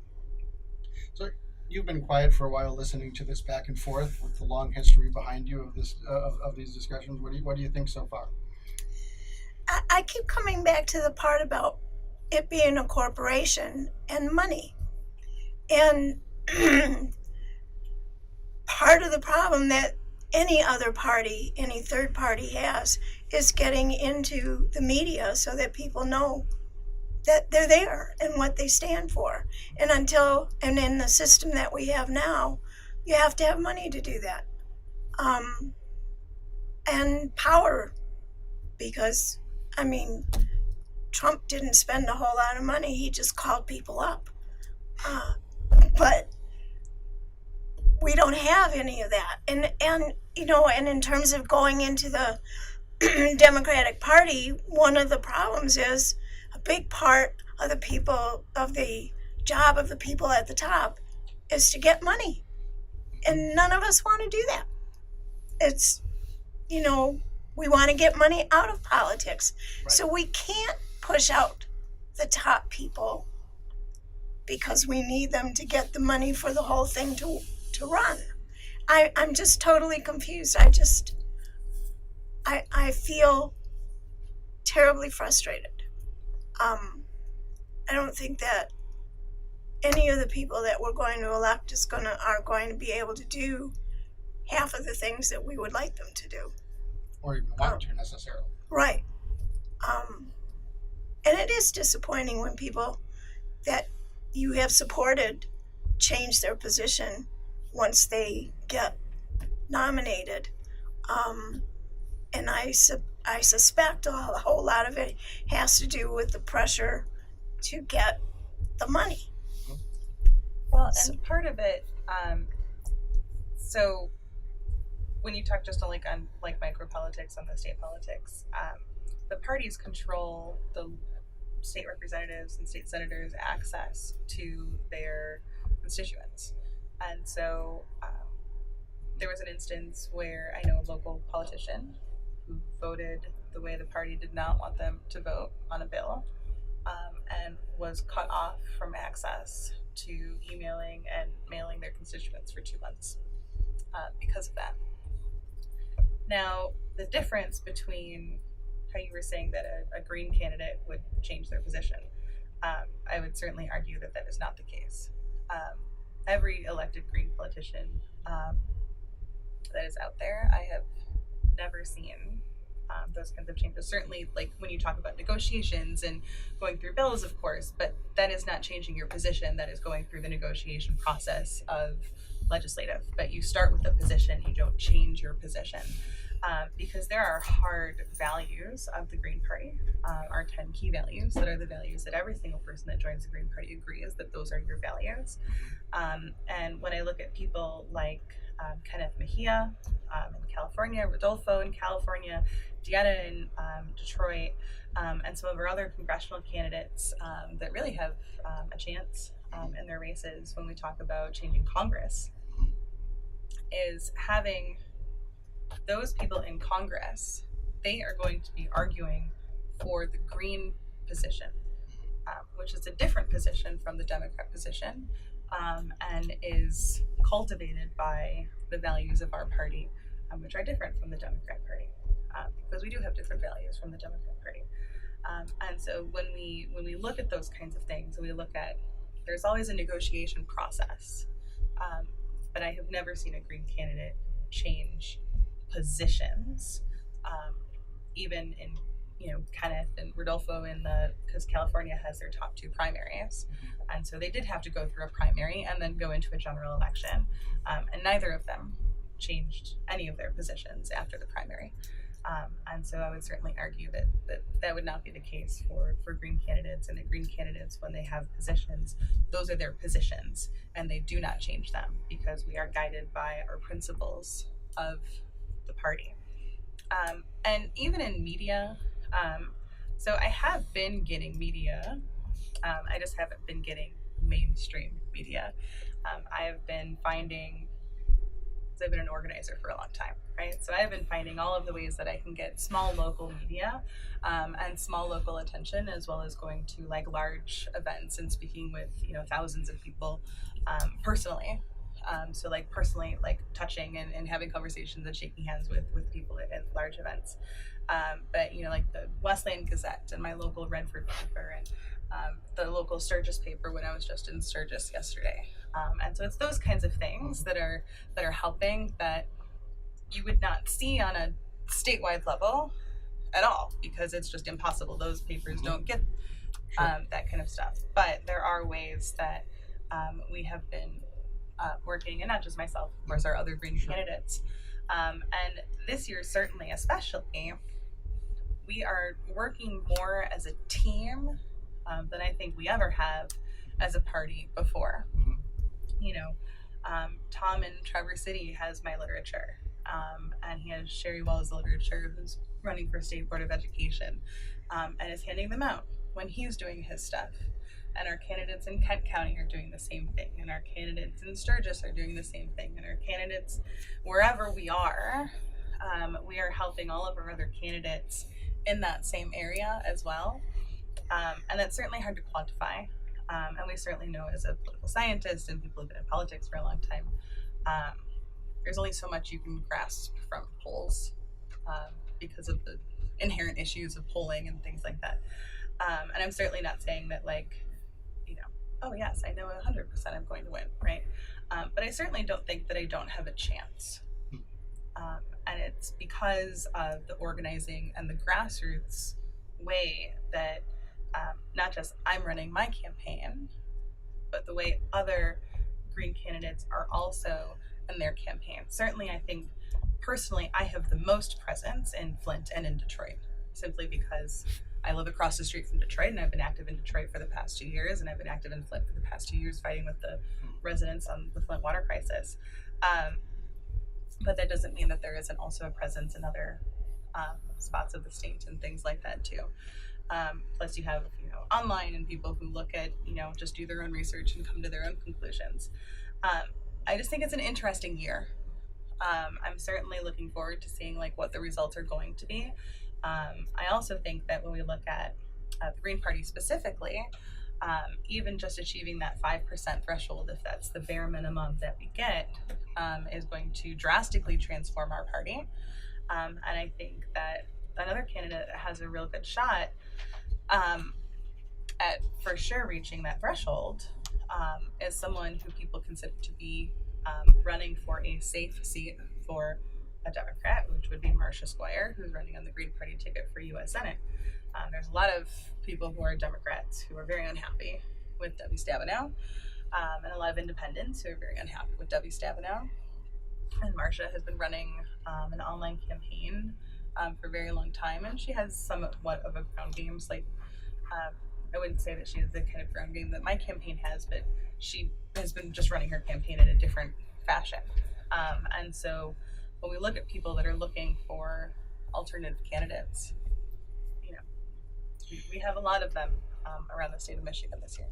So you've been quiet for a while, listening to this back and forth with the long history behind you of this of these discussions. What do you think so far? I keep coming back to the part about it being a corporation and money. And part of the problem that any other party, any third party has, is getting into the media so that people know that they're there and what they stand for. And in the system that we have now, you have to have money to do that. And power, because, I mean, Trump didn't spend a whole lot of money. He just called people up. But we don't have any of that. And in terms of going into the Democratic Party, one of the problems is a big part of the job of the people at the top is to get money. And none of us want to do that. It's, we want to get money out of politics. Right. So we can't push out the top people because we need them to get the money for the whole thing to run. I'm just totally confused. I feel terribly frustrated. I don't think that any of the people that we're going to elect are going to be able to do half of the things that we would like them to do. Or even want to necessarily. Right. And it is disappointing when people that you have supported change their position once they get nominated. And I suspect a whole lot of it has to do with the pressure to get the money. Well, and part of it, so when you talk just on micro politics on the state politics, the parties control the state representatives and state senators' access to their constituents. And so there was an instance where I know a local politician who voted the way the party did not want them to vote on a bill, and was cut off from access to emailing and mailing their constituents for 2 months because of that. Now, the difference between how you were saying that a Green candidate would change their position, I would certainly argue that that is not the case. Every elected Green politician that is out there, I have never seen those kinds of changes. Certainly, like when you talk about negotiations and going through bills, of course, but that is not changing your position. That is going through the negotiation process of legislative. But you start with a position, you don't change your position. Because there are hard values of the Green Party, our 10 key values that are the values that every single person that joins the Green Party agrees that those are your values. And when I look at people like Kenneth Mejia in California, Rodolfo in California, Deanna in Detroit, and some of our other congressional candidates that really have a chance in their races when we talk about changing Congress, is having those people in Congress, they are going to be arguing for the Green position, which is a different position from the Democrat position, and is cultivated by the values of our party, which are different from the Democrat Party, because we do have different values from the Democrat Party. And so when we look at those kinds of things, we look at, there's always a negotiation process, but I have never seen a Green candidate change positions, even in, Kenneth and Rodolfo because California has their top 2 primaries. And so they did have to go through a primary and then go into a general election. And neither of them changed any of their positions after the primary. And so I would certainly argue that would not be the case for Green candidates, and the Green candidates, when they have positions, those are their positions and they do not change them, because we are guided by our principles of the party. And even in media, so I have been getting media, I just haven't been getting mainstream media. I have been finding, because I've been an organizer for a long time, right? So I have been finding all of the ways that I can get small local media and small local attention, as well as going to like large events and speaking with thousands of people personally. So like personally, like touching and having conversations and shaking hands with people at large events. But like the Wesleyan Gazette and my local Redford paper and the local Sturgis paper when I was just in Sturgis yesterday. And so it's those kinds of things that are helping, that you would not see on a statewide level at all, because it's just impossible. Those papers don't get that kind of stuff. But there are ways that we have been working, and not just myself, of course, our other Green candidates. And this year, certainly, especially, we are working more as a team than I think we ever have as a party before. Tom in Traverse City has my literature, and he has Sherry Wells' literature, who's running for State Board of Education, and is handing them out when he's doing his stuff. And our candidates in Kent County are doing the same thing, and our candidates in Sturgis are doing the same thing, and our candidates wherever we are helping all of our other candidates in that same area as well. And that's certainly hard to quantify, and we certainly know, as a political scientist and people who've been in politics for a long time, there's only so much you can grasp from polls because of the inherent issues of polling and things like that. And I'm certainly not saying that, oh yes, I know 100% I'm going to win, right? But I certainly don't think that I don't have a chance. And it's because of the organizing and the grassroots way that not just I'm running my campaign, but the way other Green candidates are also in their campaign. Certainly, I think personally I have the most presence in Flint and in Detroit, simply because I live across the street from Detroit, and I've been active in Detroit for the past 2 years, and I've been active in Flint for the past 2 years fighting with the residents on the Flint water crisis. But that doesn't mean that there isn't also a presence in other spots of the state and things like that too. Plus you have, online and people who look at, just do their own research and come to their own conclusions. I just think it's an interesting year. I'm certainly looking forward to seeing what the results are going to be. I also think that when we look at the Green Party specifically, even just achieving that 5% threshold, if that's the bare minimum that we get, is going to drastically transform our party. And I think that another candidate that has a real good shot at for sure reaching that threshold is someone who people consider to be running for a safe seat for a Democrat, which would be Marcia Squire, who's running on the Green Party ticket for U.S. Senate. There's a lot of people who are Democrats who are very unhappy with Debbie Stabenow, and a lot of independents who are very unhappy with Debbie Stabenow. And Marcia has been running an online campaign for a very long time, and she has somewhat of a ground game. I wouldn't say that she has the kind of ground game that my campaign has, but she has been just running her campaign in a different fashion. And so when we look at people that are looking for alternative candidates, you know, we have a lot of them around the state of Michigan this year.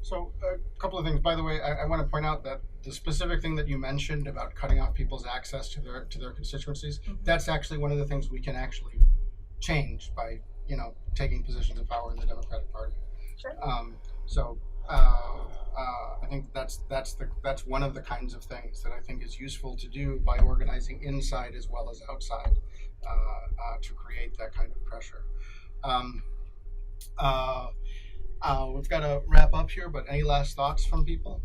So a couple of things. By the way, I want to point out that the specific thing that you mentioned about cutting off people's access to their constituencies, that's actually one of the things we can actually change by, taking positions of power in the Democratic Party. Sure. I think that's one of the kinds of things that I think is useful to do by organizing inside as well as outside to create that kind of pressure. We've got to wrap up here, but any last thoughts from people?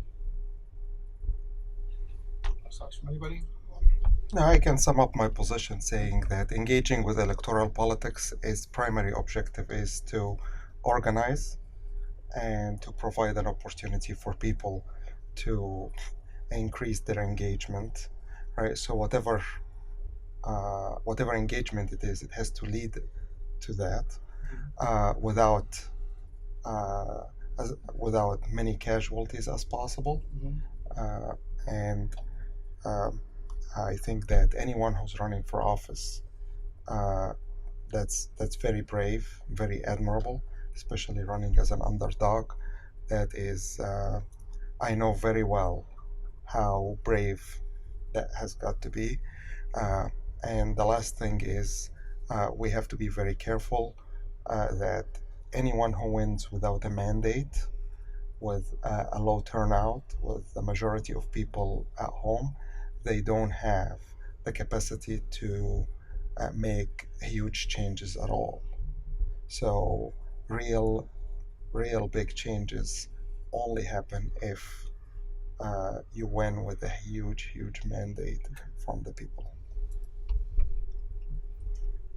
Last thoughts from anybody? No, I can sum up my position saying that engaging with electoral politics, its primary objective is to organize and to provide an opportunity for people to increase their engagement, right? So whatever engagement it is, it has to lead to that without many casualties as possible. And I think that anyone who's running for office, that's very brave, very admirable, especially running as an underdog. That is, I know very well how brave that has got to be. And the last thing is, we have to be very careful that anyone who wins without a mandate, with a low turnout, with the majority of people at home, they don't have the capacity to make huge changes at all. So real big changes only happen if you win with a huge mandate from the people.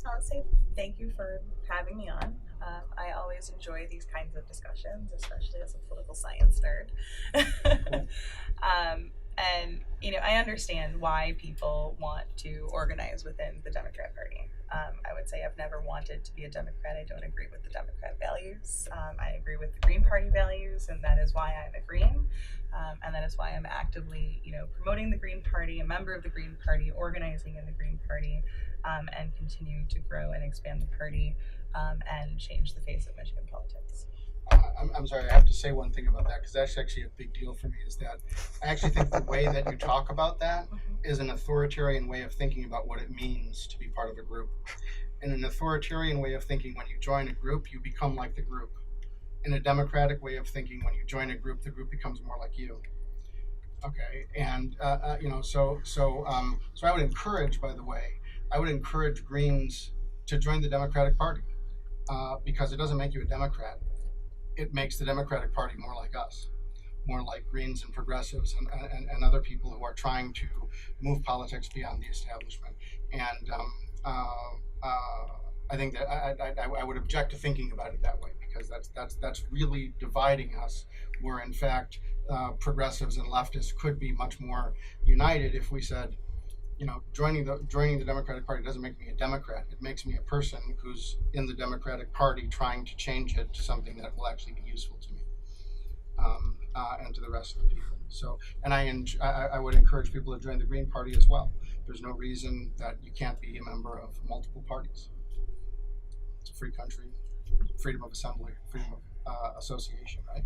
I'll say thank you for having me on. I always enjoy these kinds of discussions, especially as a political science nerd. And I understand why people want to organize within the Democrat Party. I would say I've never wanted to be a Democrat. I don't agree with the Democrat values. I agree with the Green Party values, and that is why I'm a Green. And that is why I'm actively, promoting the Green Party, a member of the Green Party, organizing in the Green Party, and continuing to grow and expand the party and change the face of Michigan politics. I'm sorry, I have to say one thing about that, because that's actually a big deal for me, is that I actually think the way that you talk about that is an authoritarian way of thinking about what it means to be part of a group. In an authoritarian way of thinking, when you join a group, you become like the group. In a democratic way of thinking, when you join a group, the group becomes more like you. Okay, and so I would encourage, by the way, Greens to join the Democratic Party because it doesn't make you a Democrat. It makes the Democratic Party more like us, more like Greens and progressives and other people who are trying to move politics beyond the establishment. And I think that I would object to thinking about it that way, because that's really dividing us, where in fact progressives and leftists could be much more united if we said, joining the Democratic Party doesn't make me a Democrat. It makes me a person who's in the Democratic Party trying to change it to something that will actually be useful to me and to the rest of the people. So, and I would encourage people to join the Green Party as well. There's no reason that you can't be a member of multiple parties. It's a free country, freedom of assembly, freedom of association, right?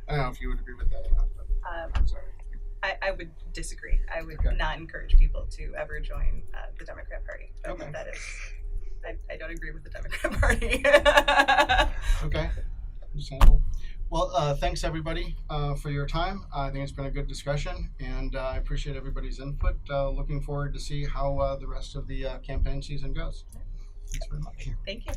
I don't know if you would agree with that or not, but I'm sorry. I would disagree. I would not encourage people to ever join the Democrat Party. Okay. That is, I don't agree with the Democrat Party. Okay, understandable. Well, thanks everybody for your time. I think it's been a good discussion, and I appreciate everybody's input. Looking forward to see how the rest of the campaign season goes. Thanks very much. Thank you.